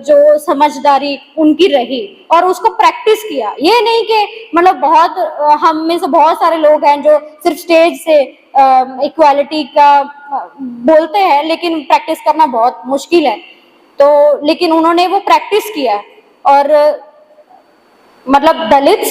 जो समझदारी उनकी रही और उसको प्रैक्टिस किया। ये नहीं कि मतलब बहुत हम में से बहुत सारे लोग हैं जो सिर्फ स्टेज से इक्वालिटी का बोलते हैं लेकिन प्रैक्टिस करना बहुत मुश्किल है। तो लेकिन उन्होंने वो प्रैक्टिस किया और मतलब दलित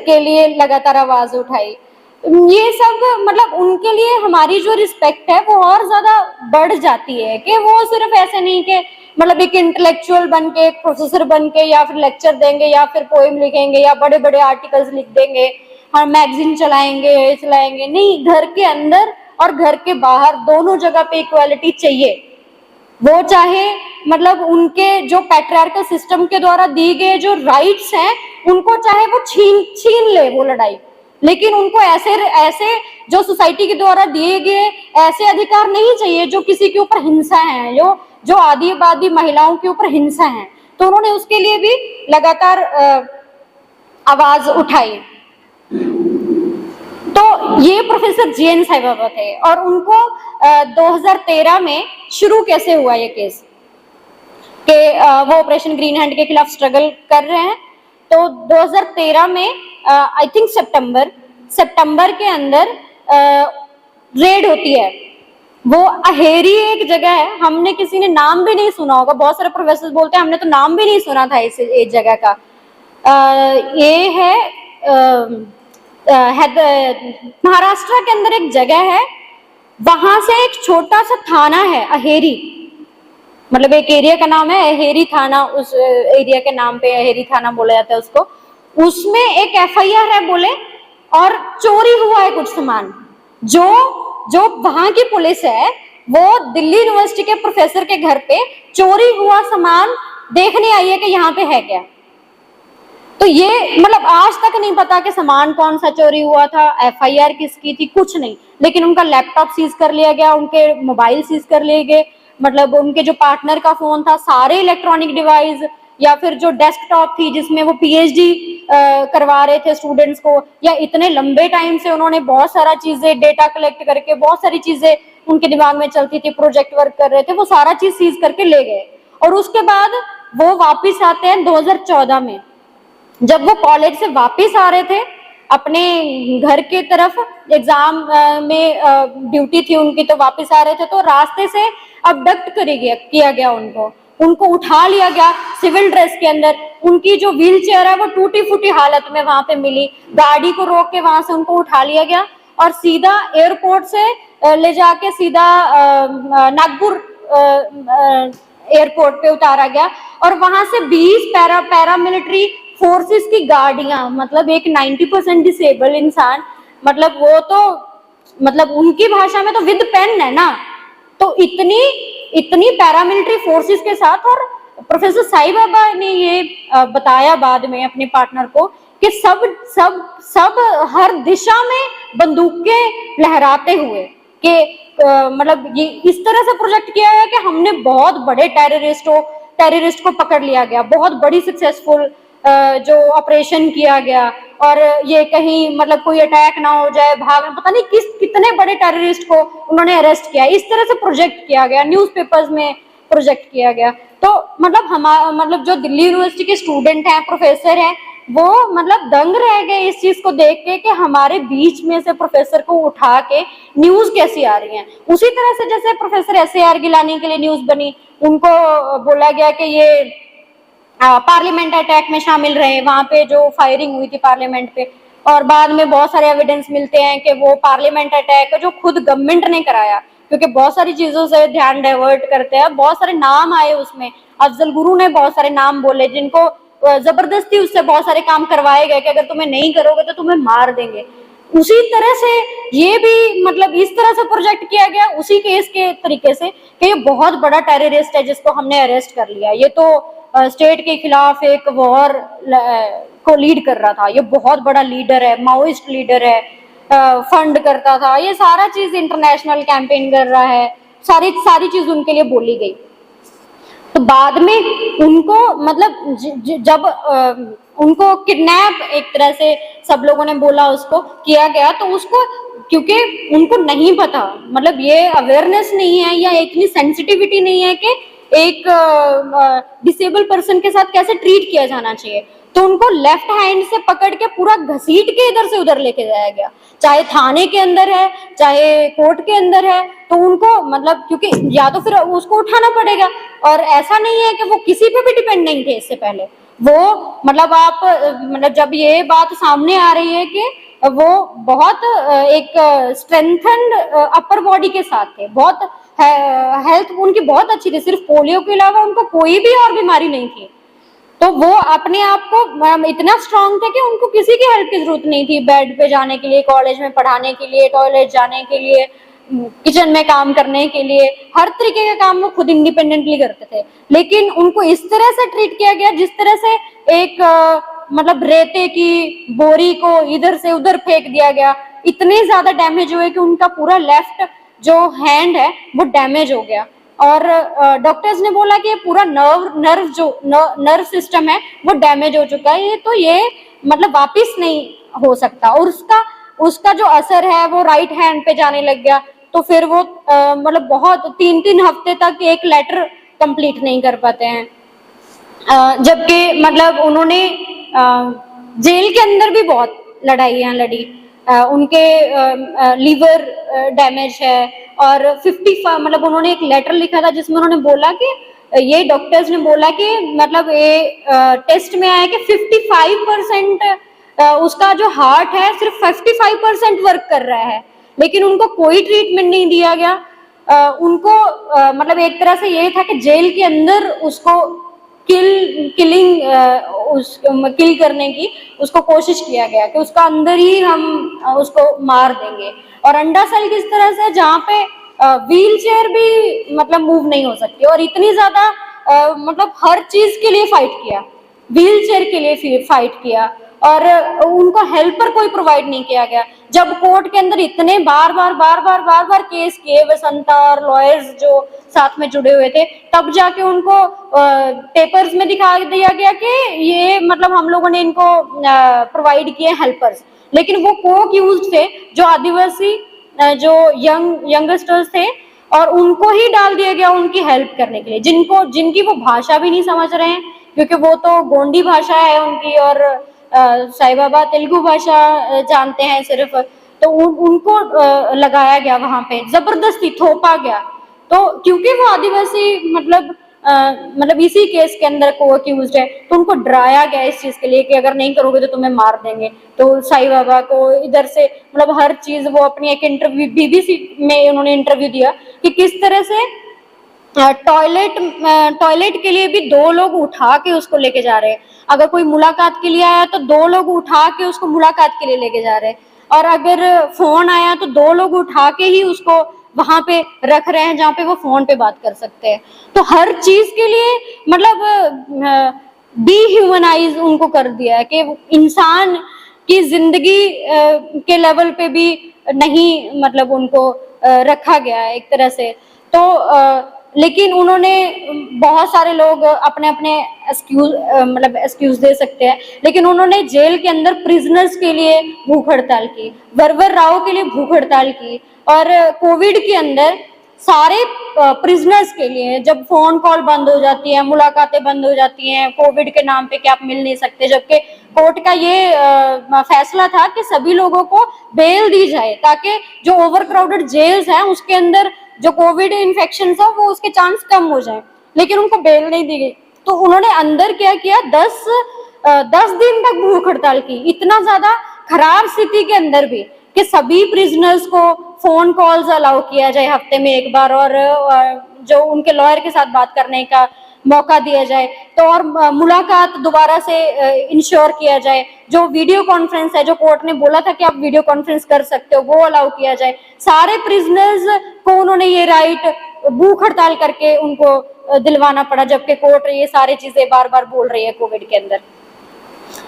के लिए लगातार आवाज उठाई। ये सब मतलब उनके लिए हमारी जो रिस्पेक्ट है वो और ज्यादा बढ़ जाती है कि वो सिर्फ ऐसे नहीं कि मतलब एक इंटेलेक्चुअल बन के, एक प्रोफेसर बन के या फिर लेक्चर देंगे या फिर पोएम लिखेंगे या बड़े बड़े आर्टिकल्स लिख देंगे और मैगजीन चलाएंगे, नहीं, घर के अंदर और घर के बाहर दोनों जगह पे इक्वालिटी चाहिए। वो चाहे मतलब उनके जो पैट्रियार्कल सिस्टम के द्वारा दी गए जो राइट्स हैं उनको चाहे वो छीन ले वो लड़ाई, लेकिन उनको ऐसे ऐसे जो सोसाइटी के द्वारा दिए गए ऐसे अधिकार नहीं चाहिए जो किसी के ऊपर हिंसा है, जो आदिवासी महिलाओं के ऊपर हिंसा है। तो उन्होंने उसके लिए भी लगातार आवाज उठाई। तो ये प्रोफेसर जैन साई बाबा थे और उनको 2013 में शुरू कैसे हुआ ये केस कि वो ऑपरेशन ग्रीन हैंड के खिलाफ स्ट्रगल कर रहे हैं। तो 2013 में आई थिंक सितंबर के अंदर रेड होती है। वो अहेरी एक जगह है, हमने किसी ने नाम भी नहीं सुना होगा, बहुत सारे प्रोफेसर बोलते हैं हमने तो नाम भी नहीं सुना था इस जगह का। ये है महाराष्ट्र के अंदर एक जगह है, वहां से एक छोटा सा थाना है अहेरी, मतलब एक एरिया का नाम है अहेरी थाना, उस एरिया के नाम पे अहेरी थाना बोला जाता है उसको। उसमें एक एफआईआर है बोले और चोरी हुआ है कुछ सामान। जो वहां की पुलिस है वो दिल्ली यूनिवर्सिटी के प्रोफेसर के घर पे चोरी हुआ सामान देखने आई है कि यहाँ पे है क्या। तो ये मतलब आज तक नहीं पता कि सामान कौन सा चोरी हुआ था, एफआईआर किसकी थी, कुछ नहीं, लेकिन उनका लैपटॉप सीज कर लिया गया, उनके मोबाइल सीज कर लिए गए, मतलब उनके जो पार्टनर का फोन था, सारे इलेक्ट्रॉनिक डिवाइस या फिर जो डेस्कटॉप थी जिसमें वो पीएचडी करवा रहे थे स्टूडेंट्स को, या इतने लंबे टाइम से उन्होंने बहुत सारा चीजें डेटा कलेक्ट करके बहुत सारी चीजें उनके दिमाग में चलती थी, प्रोजेक्ट वर्क कर रहे थे, वो सारा चीज सीज करके ले गए। और उसके बाद वो वापिस आते हैं 2014 में। जब वो कॉलेज से वापस आ रहे थे अपने घर के तरफ, एग्जाम में ड्यूटी थी उनकी, तो वापस आ रहे थे तो रास्ते से अबडक्ट किया गया उनको उठा लिया गया सिविल ड्रेस के अंदर। उनकी जो व्हील चेयर है वो टूटी फूटी हालत में वहां पे मिली, गाड़ी को रोक के वहां से उनको उठा लिया गया और सीधा एयरपोर्ट से ले जाके सीधा नागपुर एयरपोर्ट पे उतारा गया। और वहां से 20 पैरामिलिट्री फोर्सेस की गाड़ियां, मतलब एक 90% डिसेबल इंसान, मतलब वो तो मतलब उनकी भाषा में तो विद पेन है ना, तो इतनी पैरामिलिट्री फोर्सेस के साथ। और प्रोफेसर साई बाबा ने ये बताया बाद में अपने पार्टनर को कि सब हर दिशा में बंदूकें लहराते हुए कि मतलब ये इस तरह से प्रोजेक्ट किया है कि हमने बहुत बड़े टेररिस्ट को पकड़ लिया गया, बहुत बड़ी सक्सेसफुल जो ऑपरेशन किया गया, और ये कहीं मतलब कोई अटैक ना हो जाए, पता नहीं कितने बड़े टेररिस्ट को उन्होंने अरेस्ट किया, इस तरह से प्रोजेक्ट किया गया, न्यूज़पेपर्स में प्रोजेक्ट किया गया। तो मतलब जो दिल्ली यूनिवर्सिटी के स्टूडेंट हैं, प्रोफेसर हैं, वो मतलब दंग रह गए इस चीज को देख के कि हमारे बीच में से प्रोफेसर को उठा के न्यूज कैसी आ रही है। उसी तरह से जैसे प्रोफेसर SAR गिलानी के लिए न्यूज बनी, उनको बोला गया कि ये पार्लियामेंट अटैक में शामिल रहे, वहां पे जो फायरिंग हुई थी पार्लियामेंट पे, और बाद में बहुत सारे एविडेंस मिलते हैं कि वो पार्लियामेंट अटैक जो खुद गवर्नमेंट ने कराया, क्योंकि बहुत सारी चीजों से ध्यान डाइवर्ट करते हैं। बहुत सारे नाम आए उसमें, अफजल गुरु ने बहुत सारे नाम बोले जिनको जबरदस्ती उससे बहुत सारे काम करवाए गए कि अगर तुम्हें नहीं करोगे तो तुम्हें मार देंगे। उसी तरह से ये भी मतलब इस तरह से प्रोजेक्ट किया गया उसी केस के तरीके से कि ये बहुत बड़ा टेररिस्ट है जिसको हमने अरेस्ट कर लिया, ये तो स्टेट के खिलाफ एक वॉर को लीड कर रहा था, ये बहुत बड़ा लीडर है, माओइस्ट लीडर है, फंड करता था, ये सारा चीज इंटरनेशनल कैंपेन कर रहा है, सारी सारी चीज उनके लिए बोली गई। तो बाद में उनको मतलब जब उनको किडनैप एक तरह से सब लोगों ने बोला उसको किया गया, तो उसको क्योंकि उनको नहीं पता, मतलब ये अवेयरनेस नहीं है या इतनी सेंसिटिविटी नहीं है कि एक डिसेबल पर्सन के साथ कैसे ट्रीट किया जाना चाहिए, तो उनको लेफ्ट हैंड से पकड़ के पूरा घसीट के इधर से उधर लेके जाया गया, चाहे थाने के अंदर है चाहे कोर्ट के अंदर है। तो उनको मतलब क्योंकि या तो फिर उसको उठाना पड़ेगा, और ऐसा नहीं है कि वो किसी पे भी डिपेंड नहीं थे इससे पहले, वो मतलब आप मतलब जब ये बात सामने आ रही है कि वो बहुत एक स्ट्रेंथन्ड अपर बॉडी के साथ थे, बहुत हेल्थ उनकी बहुत अच्छी थी, सिर्फ पोलियो के अलावा उनको कोई भी और बीमारी नहीं थी, तो वो अपने आप को इतना स्ट्रांग थे कि उनको किसी की हेल्प की जरूरत नहीं थी, बेड पे जाने के लिए, कॉलेज में पढ़ाने के लिए, टॉयलेट जाने के लिए, किचन में काम करने के लिए, हर तरीके का काम वो खुद इंडिपेंडेंटली करते थे। लेकिन उनको इस तरह से ट्रीट किया गया जिस तरह से एक मतलब रेते की बोरी को इधर से उधर फेंक दिया गया, इतने ज्यादा डैमेज हुए कि उनका पूरा लेफ्ट जो हैंड है वो डैमेज हो गया, और डॉक्टर्स ने बोला कि पूरा नर्व सिस्टम है वो डैमेज हो चुका है, तो ये मतलब वापिस नहीं हो सकता, और उसका जो असर है वो राइट हैंड पे जाने लग गया। तो फिर वो मतलब बहुत 3-3 हफ्ते तक एक लेटर कंप्लीट नहीं कर पाते हैं, जबकि मतलब उन्होंने जेल के अंदर भी बहुत लड़ाइयां लड़ी, उनके लीवर डैमेज है, और 50 मतलब उन्होंने एक लेटर लिखा था जिसमें उन्होंने बोला कि ये डॉक्टर्स ने बोला कि मतलब ये टेस्ट में आया कि 55% उसका जो हार्ट है सिर्फ 55% वर्क कर रहा है, लेकिन उनको कोई ट्रीटमेंट नहीं दिया गया। उनको मतलब एक तरह से ये था कि जेल के अंदर उसको किल करने की उसको कोशिश किया गया कि उसका अंदर ही हम उसको मार देंगे, और अंडा सेल किस तरह से जहाँ पे व्हील चेयर भी मतलब मूव नहीं हो सकती, और इतनी ज्यादा मतलब हर चीज के लिए फाइट किया, व्हील चेयर के लिए फाइट किया, और उनको हेल्पर कोई प्रोवाइड नहीं किया गया। जब कोर्ट के अंदर इतने बार बार केस किए वसंता और लॉयर्स जो साथ में जुड़े हुए थे, तब जाके उनको पेपर्स में दिखा दिया गया कि ये मतलब हम लोगों ने इनको प्रोवाइड किए हेल्पर्स, लेकिन वो कोक यूज्ड थे जो आदिवासी जो यंगस्टर्स थे, और उनको ही डाल दिया गया उनकी हेल्प करने के लिए, जिनकी वो भाषा भी नहीं समझ रहे हैं, क्योंकि वो तो गोंडी भाषा है उनकी, और साईं बाबा तेलुगु भाषा जानते हैं सिर्फ, तो उनको लगाया गया वहां पे, जबरदस्ती थोपा गया। तो क्योंकि वो आदिवासी मतलब इसी केस के अंदर को अक्यूज्ड है, तो उनको डराया गया इस चीज के लिए कि अगर नहीं करोगे तो तुम्हें मार देंगे। तो साईं बाबा को इधर से मतलब हर चीज, वो अपनी एक इंटरव्यू बीबीसी में उन्होंने इंटरव्यू दिया कि किस तरह से टॉयलेट के लिए भी 2 लोग उठा के उसको लेके जा रहे हैं, अगर कोई मुलाकात के लिए आया तो 2 लोग उठा के उसको मुलाकात के लिए लेके जा रहे हैं, और अगर फोन आया तो 2 लोग उठा के ही उसको वहां पे रख रहे हैं जहाँ पे वो फोन पे बात कर सकते हैं। तो हर चीज के लिए मतलब डीह्यूमनाइज उनको कर दिया है कि इंसान की जिंदगी के लेवल पे भी नहीं मतलब उनको रखा गया है एक तरह से। तो लेकिन उन्होंने बहुत सारे लोग अपने अपने एक्सक्यूज दे सकते हैं, लेकिन उन्होंने जेल के अंदर प्रिजनर्स के लिए भूख हड़ताल की, वरवर राव के लिए भूख हड़ताल की, और कोविड के अंदर सारे प्रिजनर्स के लिए जब फोन कॉल बंद हो जाती है, मुलाकातें बंद हो जाती हैं कोविड के नाम पे कि आप मिल नहीं सकते, जबकि कोर्ट का ये फैसला था कि सभी लोगों को बेल दी जाए ताकि जो ओवरक्राउडेड जेल्स हैं उसके अंदर जो कोविड इन्फेक्शन है वो उसके चांस कम हो जाए, लेकिन उनको बेल नहीं दी गई। तो उन्होंने अंदर क्या किया, 10 दिन तक भूख हड़ताल की, इतना ज्यादा खराब स्थिति के अंदर भी, कि सभी प्रिजनर्स को फोन कॉल्स अलाउ किया जाए हफ्ते में एक बार, और जो उनके लॉयर के साथ बात करने का मौका दिया जाए, तो और मुलाकात दोबारा से इंश्योर किया जाए, जो वीडियो कॉन्फ्रेंस है, जो कोर्ट ने बोला था कि आप वीडियो कॉन्फ्रेंस कर सकते हो, वो अलाउ किया जाए। सारे प्रिजनर्स को उन्होंने ये राइट भूख हड़ताल करके उनको दिलवाना पड़ा, जबकि कोर्ट ये सारी चीजें बार बार बोल रही है कोविड के अंदर।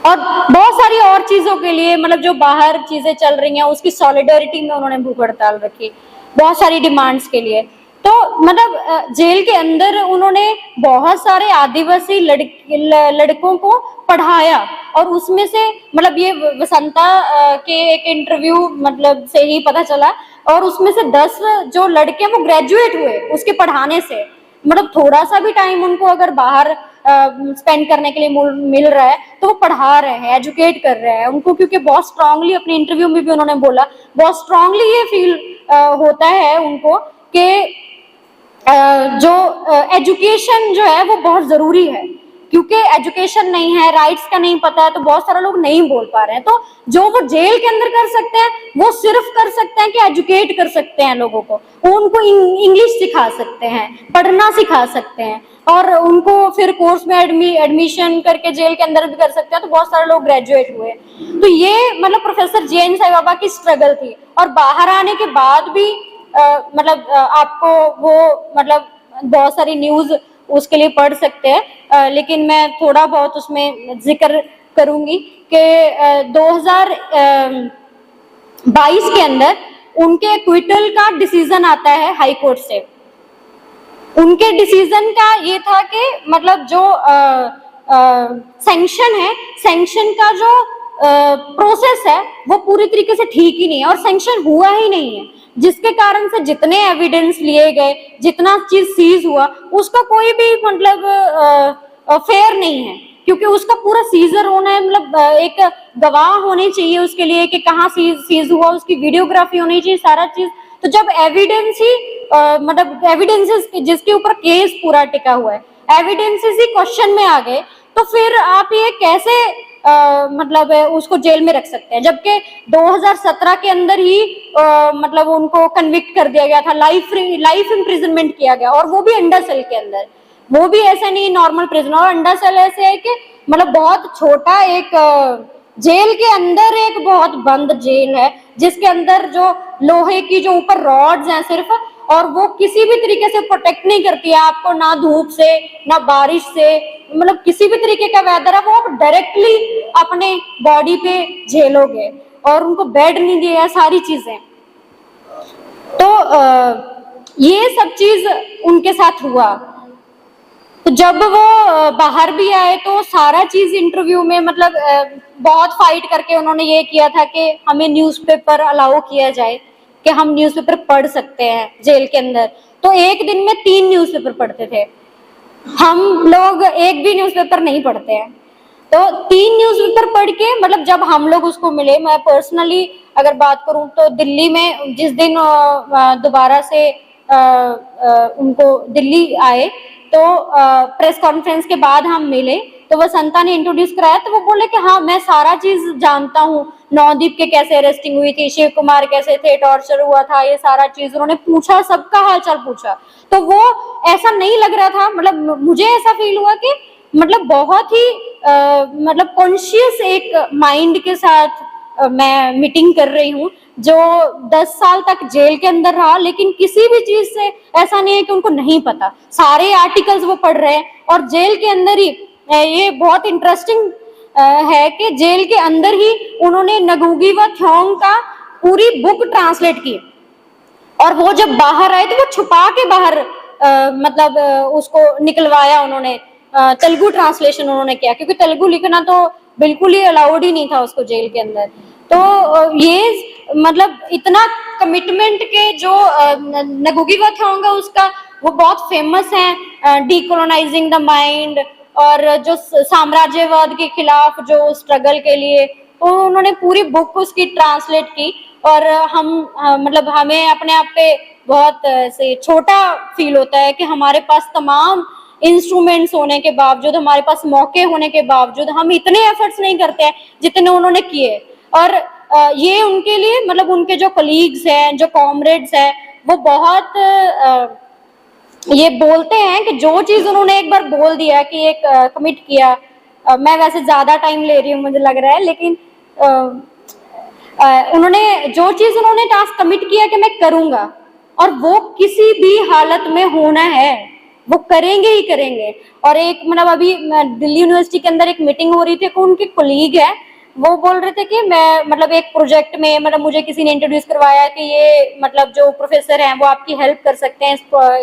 और बहुत सारी और चीजों के लिए, मतलब जो बाहर चीजें चल रही हैं उसकी सॉलिडरिटी में उन्होंने भूख हड़ताल रखी, बहुत सारी डिमांड्स के लिए। तो मतलब जेल के अंदर उन्होंने बहुत सारे आदिवासी लड़कों को पढ़ाया, और उसमें से मतलब ये वसंता के एक इंटरव्यू मतलब से ही पता चला, और उसमें से 10 जो लड़के वो ग्रेजुएट हुए उसके पढ़ाने से। मतलब थोड़ा सा भी टाइम उनको अगर बाहर स्पेंड करने के लिए मिल रहा है तो वो पढ़ा रहे हैं, एजुकेट कर रहे हैं उनको, क्योंकि बहुत स्ट्रांगली अपने इंटरव्यू में भी उन्होंने बोला, बहुत स्ट्रांगली ये फील होता है उनको कि जो एजुकेशन जो है वो बहुत जरूरी है, क्योंकि एजुकेशन नहीं है, राइट्स का नहीं पता है, तो बहुत सारे लोग नहीं बोल पा रहे हैं। तो जो वो जेल के अंदर कर सकते हैं वो सिर्फ कर सकते हैं कि एजुकेट कर सकते हैं लोगों को, उनको इंग्लिश सिखा सकते हैं, पढ़ना सिखा सकते हैं, और उनको फिर कोर्स में एडमिशन करके जेल के अंदर भी कर सकते हैं। तो बहुत सारे लोग ग्रेजुएट हुए। तो ये मतलब प्रोफेसर जे.एन. साई बाबा की स्ट्रगल थी, और बाहर आने के बाद भी मतलब आपको वो मतलब बहुत सारी न्यूज उसके लिए पढ़ सकते हैं, लेकिन मैं थोड़ा बहुत उसमें जिक्र करूंगी कि 2022 के अंदर उनके एक्विटल का डिसीजन आता है हाई कोर्ट से। उनके डिसीजन का ये था कि मतलब जो सैंक्शन है, सैंक्शन का जो प्रोसेस है वो पूरी तरीके से ठीक ही नहीं है, और सैंक्शन हुआ ही नहीं है, जिसके कारण से जितने एविडेंस लिए गए, जितना चीज सीज हुआ, उसका कोई भी मतलब फेयर नहीं है, क्योंकि उसका पूरा सीजर होना है, मतलब एक गवाह होनी चाहिए उसके लिए कि कहाँ सीज हुआ, उसकी वीडियोग्राफी होनी चाहिए, सारा चीज। तो जब एविडेंस ही मतलब एविडेंसेस जिसके ऊपर केस पूरा टिका हुआ है, एविडेंसेस ही क्वेश्चन में आ गए, तो फिर आप ये कैसे मतलब उसको जेल में रख सकते हैं, जबकि 2017 के अंदर ही मतलब उनको कन्विक्ट कर दिया गया था, लाइफ इम्प्रिजनमेंट किया गया, और वो भी अंडर सेल के अंदर, वो भी ऐसा नहीं नॉर्मल प्रिजन। और अंडर सेल ऐसे है कि मतलब बहुत छोटा एक जेल के अंदर एक बहुत बंद जेल है, जिसके अंदर जो लोहे की जो ऊपर रॉड्स हैं सिर्फ, और वो किसी भी तरीके से प्रोटेक्ट नहीं करती है आपको, ना धूप से ना बारिश से, मतलब किसी भी तरीके का वेदर है वो आप डायरेक्टली अपने बॉडी पे झेलोगे, और उनको बेड नहीं दिया, सारी चीजें। तो ये सब चीज उनके साथ हुआ। तो जब वो बाहर भी आए तो सारा चीज इंटरव्यू में मतलब बहुत फाइट करके उन्होंने ये किया था कि हमें न्यूज़पेपर अलाउ किया जाए, कि हम न्यूज़पेपर पढ़ सकते हैं जेल के अंदर। तो एक दिन में 3 न्यूज़पेपर पढ़ते थे, हम लोग एक भी न्यूज़पेपर नहीं पढ़ते हैं। तो 3 न्यूज़पेपर पढ़ के मतलब जब हम लोग उसको मिले, मैं पर्सनली अगर बात करूं तो दिल्ली में जिस दिन दोबारा से उनको दिल्ली आए, तो प्रेस कॉन्फ्रेंस के बाद हम मिले, तो वसंता ने इंट्रोड्यूस कराया, तो वो बोले कि हाँ मैं सारा चीज जानता हूँ, नवदीप के कैसे अरेस्टिंग हुई थी, शिव कुमार कैसे थे, टॉर्चर हुआ था, ये सारा चीज उन्होंने पूछा, सबका हालचाल पूछा। तो वो ऐसा नहीं लग रहा था, मतलब मुझे ऐसा फील हुआ कि मतलब बहुत ही मतलब कॉन्शियस एक माइंड के साथ मैं मीटिंग कर रही हूँ, जो 10 साल तक जेल के अंदर रहा, लेकिन किसी भी चीज से ऐसा नहीं है कि उनको नहीं पता, सारे आर्टिकल्स वो पढ़ रहे हैं। और जेल के अंदर ही ये बहुत इंटरेस्टिंग है कि जेल के अंदर ही उन्होंने नगुगी व थ्योंग का पूरी बुक ट्रांसलेट की, और वो जब बाहर आए तो वो छुपा के बाहर मतलब उसको निकलवाया उन्होंने, तेलुगु ट्रांसलेशन उन्होंने किया, क्योंकि तेलुगु लिखना तो बिल्कुल ही अलाउड ही नहीं था उसको जेल के अंदर। तो ये मतलब इतना कमिटमेंट के जो नगुगी व थ्योंग है उसका, वो बहुत फेमस है डीकोलोनाइजिंग द माइंड, और जो साम्राज्यवाद के खिलाफ जो स्ट्रगल के लिए, तो उन्होंने पूरी बुक उसकी ट्रांसलेट की। और हम मतलब हमें अपने आप पे बहुत से छोटा फील होता है कि हमारे पास तमाम इंस्ट्रूमेंट्स होने के बावजूद, हमारे पास मौके होने के बावजूद हम इतने एफर्ट्स नहीं करते हैं जितने उन्होंने किए। और ये उनके लिए मतलब उनके जो कलीग्स हैं, जो कॉमरेड्स हैं, वो बहुत ये बोलते हैं कि जो चीज उन्होंने एक बार बोल दिया कि एक कमिट किया, मैं वैसे ज्यादा टाइम ले रही हूँ मुझे लग रहा है, लेकिन उन्होंने जो चीज उन्होंने टास्क कमिट किया कि मैं करूंगा, और वो किसी भी हालत में होना है, वो करेंगे ही करेंगे। और एक मतलब अभी दिल्ली यूनिवर्सिटी के अंदर एक मीटिंग हो रही थी, उनके कोलीग है, वो बोल रहे थे कि मैं मतलब एक प्रोजेक्ट में मतलब मुझे किसी ने इंट्रोड्यूस करवाया कि ये मतलब जो प्रोफेसर हैं वो आपकी हेल्प कर सकते हैं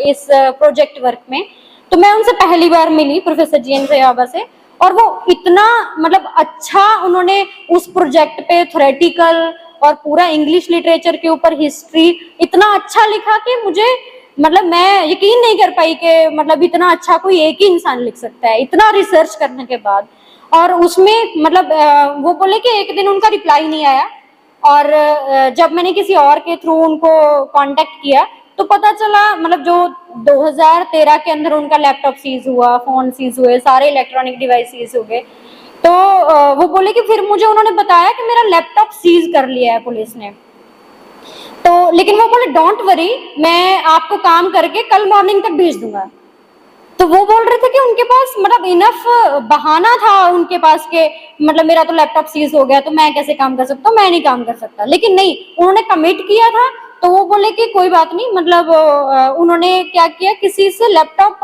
इस प्रोजेक्ट वर्क में। तो मैं उनसे पहली बार मिली, प्रोफेसर जीएन सयाबा से, और वो इतना मतलब अच्छा उन्होंने उस प्रोजेक्ट पे थ्योरेटिकल और पूरा इंग्लिश लिटरेचर के ऊपर हिस्ट्री इतना अच्छा लिखा कि मुझे मतलब मैं यकीन नहीं कर पाई कि मतलब इतना अच्छा कोई एक ही इंसान लिख सकता है इतना रिसर्च करने के बाद। और उसमें मतलब वो बोले कि एक दिन उनका रिप्लाई नहीं आया, और जब मैंने किसी और के थ्रू उनको कांटेक्ट किया तो पता चला मतलब जो 2013 के अंदर उनका लैपटॉप सीज हुआ, फोन सीज हुए, सारे इलेक्ट्रॉनिक डिवाइस सीज हो गए। तो वो बोले कि फिर मुझे उन्होंने बताया कि मेरा लैपटॉप सीज कर लिया है पुलिस ने। तो लेकिन वो बोले डोंट वरी, मैं आपको काम करके कल मॉर्निंग तक भेज दूंगा। तो वो बोल रहे थे कि उनके पास मतलब इनफ बहाना था उनके पास के मतलब मेरा तो लैपटॉप सीज हो गया तो मैं कैसे काम कर सकता हूँ, मैं नहीं काम कर सकता। लेकिन नहीं, उन्होंने कमिट किया था, तो वो बोले कि कोई बात नहीं, मतलब उन्होंने क्या किया, किसी से लैपटॉप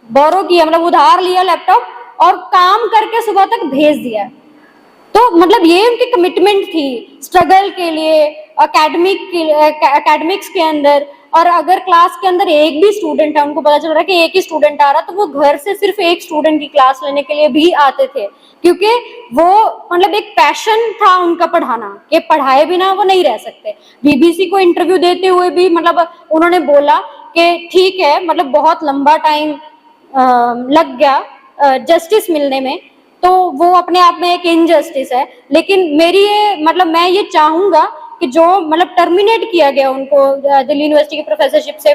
बोरो किया, मतलब उधार लिया लैपटॉप, और काम करके सुबह तक भेज दिया। तो मतलब ये उनकी कमिटमेंट थी स्ट्रगल के लिए, एकेडमिक्स के अंदर। और अगर क्लास के अंदर एक भी स्टूडेंट है, उनको पता चल रहा है कि एक ही स्टूडेंट आ रहा, तो वो घर से सिर्फ एक स्टूडेंट की क्लास लेने के लिए भी आते थे, क्योंकि वो मतलब एक पैशन था उनका पढ़ाना, कि पढ़ाए बिना वो नहीं रह सकते। बीबीसी को इंटरव्यू देते हुए भी मतलब उन्होंने बोला कि ठीक है मतलब बहुत लंबा टाइम लग गया जस्टिस मिलने में, तो वो अपने आप में एक इनजस्टिस है, लेकिन मेरी ये मतलब मैं ये चाहूंगा कि जो मतलब टर्मिनेट किया गया उनको दिल्ली यूनिवर्सिटी की प्रोफेसरशिप से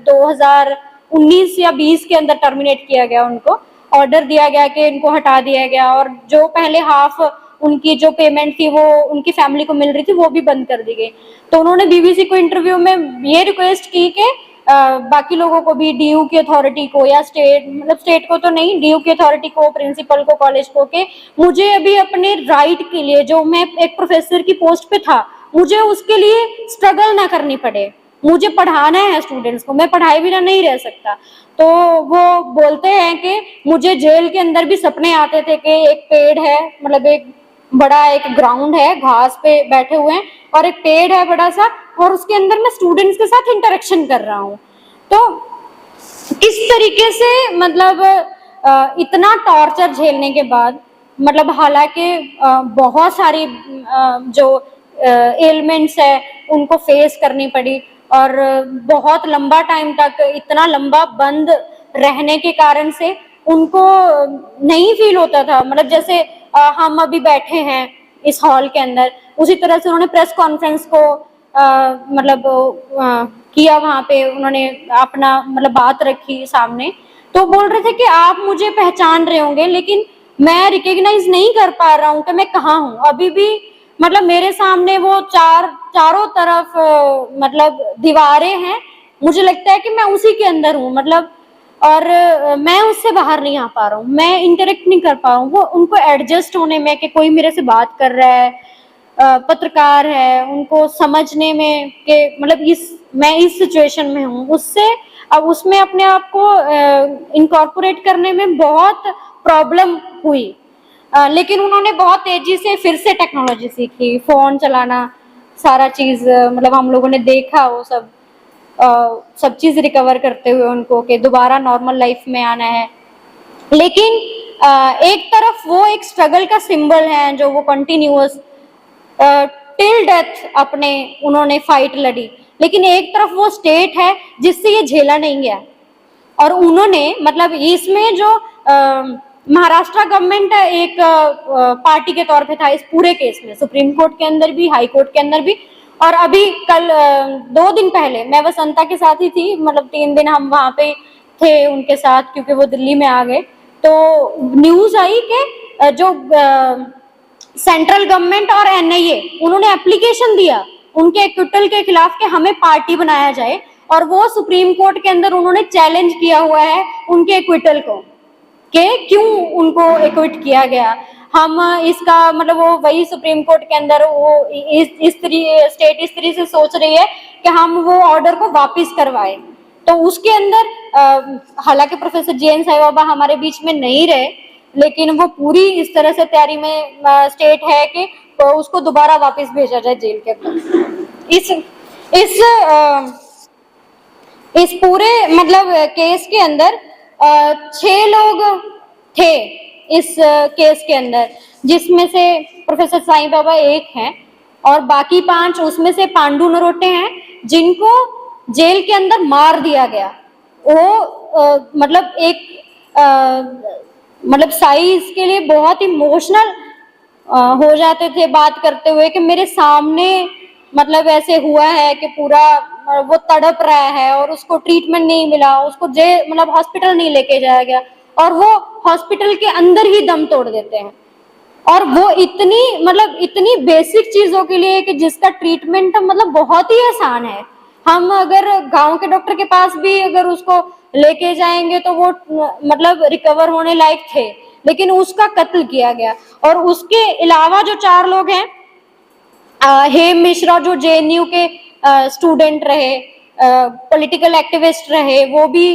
2019 या 20 के अंदर टर्मिनेट किया गया, उनको ऑर्डर दिया गया कि इनको हटा दिया गया, और जो पहले हाफ उनकी जो पेमेंट थी वो उनकी फैमिली को मिल रही थी वो भी बंद कर दी गई। तो उन्होंने बीबीसी को इंटरव्यू में ये रिक्वेस्ट की कि बाकी लोगों को भी, डीयू की अथॉरिटी को या स्टेट मतलब स्टेट को तो नहीं, डीयू की अथॉरिटी को, प्रिंसिपल को, कॉलेज को, के मुझे अभी अपने राइट के लिए, जो मैं एक प्रोफेसर की पोस्ट पे था, मुझे उसके लिए स्ट्रगल ना करनी पड़े, मुझे पढ़ाना है स्टूडेंट्स को, मैं पढ़ाई बिना नहीं रह सकता। तो वो बोलते हैं कि मुझे जेल के अंदर भी सपने आते थे कि एक पेड़ है, मतलब एक बड़ा एक ग्राउंड है, घास पे बैठे हुए हैं और एक पेड़ है बड़ा सा, और उसके अंदर मैं स्टूडेंट्स के साथ इंटरेक्शन कर रहा हूँ। तो इस तरीके से मतलब इतना टॉर्चर झेलने के बाद, मतलब हालांकि बहुत सारी जो एलिमेंट्स है उनको फेस करनी पड़ी, और बहुत लंबा टाइम तक इतना लंबा बंद रहने के कारण से उनको नहीं फील होता था, मतलब जैसे हम अभी बैठे हैं इस हॉल के अंदर, उसी तरह से उन्होंने प्रेस कॉन्फ्रेंस को मतलब किया, वहां पे उन्होंने अपना मतलब बात रखी सामने। तो बोल रहे थे कि आप मुझे पहचान रहे होंगे लेकिन मैं रिकॉग्नाइज नहीं कर पा रहा हूँ कि मैं कहाँ हूँ अभी भी, मतलब मेरे सामने वो चारों तरफ मतलब दीवारें हैं, मुझे लगता है कि मैं उसी के अंदर हूँ, मतलब और मैं उससे बाहर नहीं आ पा रहा हूँ, मैं इंटरेक्ट नहीं कर पा रहा हूँ वो उनको एडजस्ट होने में, कि कोई मेरे से बात कर रहा है, पत्रकार है, उनको समझने में कि मतलब मैं इस सिचुएशन में हूँ, उससे अब उसमें अपने आप को इनकॉर्पोरेट करने में बहुत प्रॉब्लम हुई। लेकिन उन्होंने बहुत तेजी से फिर से टेक्नोलॉजी सीखी, फोन चलाना, सारा चीज मतलब हम लोगों ने देखा वो सब चीज रिकवर करते हुए उनको कि दोबारा नॉर्मल लाइफ में आना है। लेकिन एक तरफ वो एक स्ट्रगल का सिंबल है जो वो कंटिन्यूअस टिल डेथ अपने उन्होंने फाइट लड़ी, लेकिन एक तरफ वो स्टेट है जिससे ये झेला नहीं गया, और उन्होंने मतलब इसमें जो महाराष्ट्र गवर्नमेंट एक पार्टी के तौर पे था इस पूरे केस में, सुप्रीम कोर्ट के अंदर भी, हाई कोर्ट के अंदर भी। और अभी कल 2 दिन पहले मैं वसंता के साथ ही थी, मतलब 3 दिन हम वहां पे थे उनके साथ, क्योंकि वो दिल्ली में आ गए। तो न्यूज आई कि जो सेंट्रल गवर्नमेंट और एनआईए उन्होंने एप्लीकेशन दिया उनके एक्विटल के खिलाफ कि हमें पार्टी बनाया जाए, और वो सुप्रीम कोर्ट के अंदर उन्होंने चैलेंज किया हुआ है उनके एक्विटल को कि क्यों उनको एक्विट किया गया। हम इसका मतलब वो वही सुप्रीम कोर्ट के अंदर वो स्टेट इस तरह से सोच रही है कि हम वो ऑर्डर को वापस करवाए। तो उसके अंदर हालांकि प्रोफेसर जे.एन. साई बाबा हमारे बीच में नहीं रहे, लेकिन वो पूरी इस तरह से तैयारी में स्टेट है कि उसको दोबारा वापस भेजा जाए जेल के अंदर। इस इस पूरे मतलब केस के अंदर 6 लोग थे इस केस के अंदर, जिसमें से प्रोफेसर साईं बाबा एक हैं और बाकी 5 उसमें से पांडु नरोटे हैं जिनको जेल के अंदर मार दिया गया। वो मतलब एक मतलब साई इसके लिए बहुत इमोशनल हो जाते थे बात करते हुए कि मेरे सामने मतलब ऐसे हुआ है कि पूरा वो तड़प रहा है और उसको ट्रीटमेंट नहीं मिला, उसको मतलब हॉस्पिटल नहीं लेके जाया गया, और वो हॉस्पिटल के अंदर ही दम तोड़ देते हैं। और वो इतनी बेसिक चीजों के लिए कि जिसका ट्रीटमेंट मतलब बहुत ही आसान है। हम अगर गांव के डॉक्टर के पास भी अगर उसको लेके जाएंगे तो वो मतलब रिकवर होने लायक थे, लेकिन उसका कत्ल किया गया। और उसके अलावा जो 4 लोग हैं, हेम मिश्रा जो जेएनयू के स्टूडेंट रहे, पॉलिटिकल एक्टिविस्ट रहे, वो भी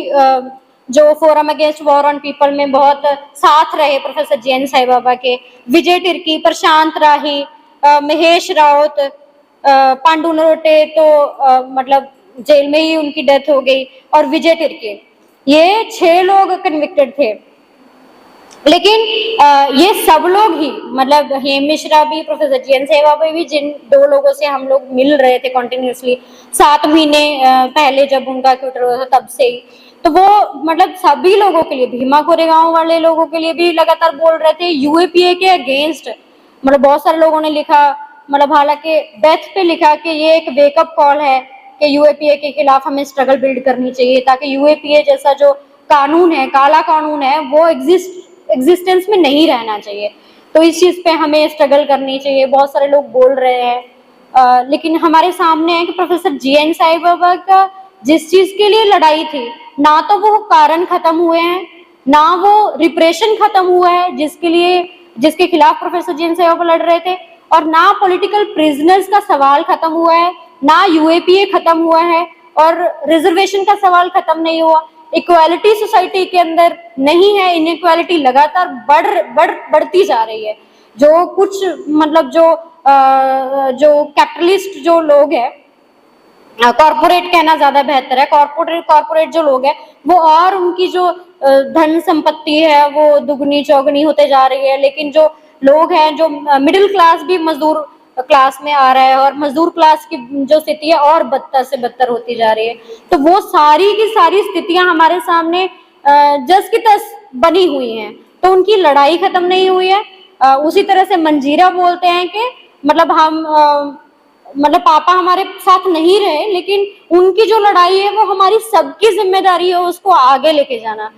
जो forum against war on people में बहुत साथ रहे प्रोफेसर जे.एन. साई बाबा के, विजय तिर्की, प्रशांत राही, महेश राउत, पांडु नरोटे तो मतलब जेल में ही उनकी डेथ हो गई, और विजय तिर्की, ये 6 लोग कन्विक्टेड थे। लेकिन ये सब लोग ही मतलब हेम मिश्रा भी, प्रोफेसर जे.एन. साई बाबा भी, जिन 2 लोगों से हम लोग मिल रहे थे कंटिन्यूसली 7 महीने पहले जब उनका ट्विटर हुआ था तब से ही, तो वो मतलब सभी लोगों के लिए, भीमा कोरेगांव वाले लोगों के लिए भी लगातार बोल रहे थे यूएपीए के अगेंस्ट। मतलब बहुत सारे लोगों ने लिखा, मतलब हालांकि डेथ पे लिखा कि ये एक वेकअप कॉल है कि यूएपीए के खिलाफ हमें स्ट्रगल बिल्ड करनी चाहिए, ताकि यूएपीए जैसा जो कानून है, काला कानून है, वो एग्जिस्टेंस में नहीं रहना चाहिए। तो इस चीज पे हमें स्ट्रगल करनी चाहिए, बहुत सारे लोग बोल रहे हैं। लेकिन हमारे सामने है कि प्रोफेसर जे.एन. साई बाबा का जिस चीज के लिए लड़ाई थी, ना तो वो कारण खत्म हुए हैं, ना वो रिप्रेशन खत्म हुआ है जिसके खिलाफ प्रोफेसर जे.एन. साई बाबा लड़ रहे थे, और ना पॉलिटिकल प्रिजनर्स का सवाल खत्म हुआ है, ना यूएपीए खत्म हुआ है, और रिजर्वेशन का सवाल खत्म नहीं हुआ। इक्वालिटी सोसाइटी के अंदर नहीं है, इनइक्वालिटी लगातार बढ़ती जा रही है। जो कुछ मतलब जो कैपिटलिस्ट जो लोग हैं, कॉर्पोरेट कहना ज्यादा बेहतर है, कॉर्पोरेट जो लोग हैं वो, और उनकी जो धन संपत्ति है वो दुगनी चौगनी होते जा रही है, लेकिन जो लोग हैं, जो मिडिल क्लास भी मजदूर क्लास में आ रहा है, और मजदूर क्लास की जो स्थिति है और बदतर से बदतर होती जा रही है। तो वो सारी की सारी स्थितियां हमारे सामने जस की तस बनी हुई हैं, तो उनकी लड़ाई खत्म नहीं हुई है। उसी तरह से मंजीरा बोलते हैं कि मतलब हम मतलब पापा हमारे साथ नहीं रहे, लेकिन उनकी जो लड़ाई है वो हमारी सबकी जिम्मेदारी है उसको आगे लेके जाना।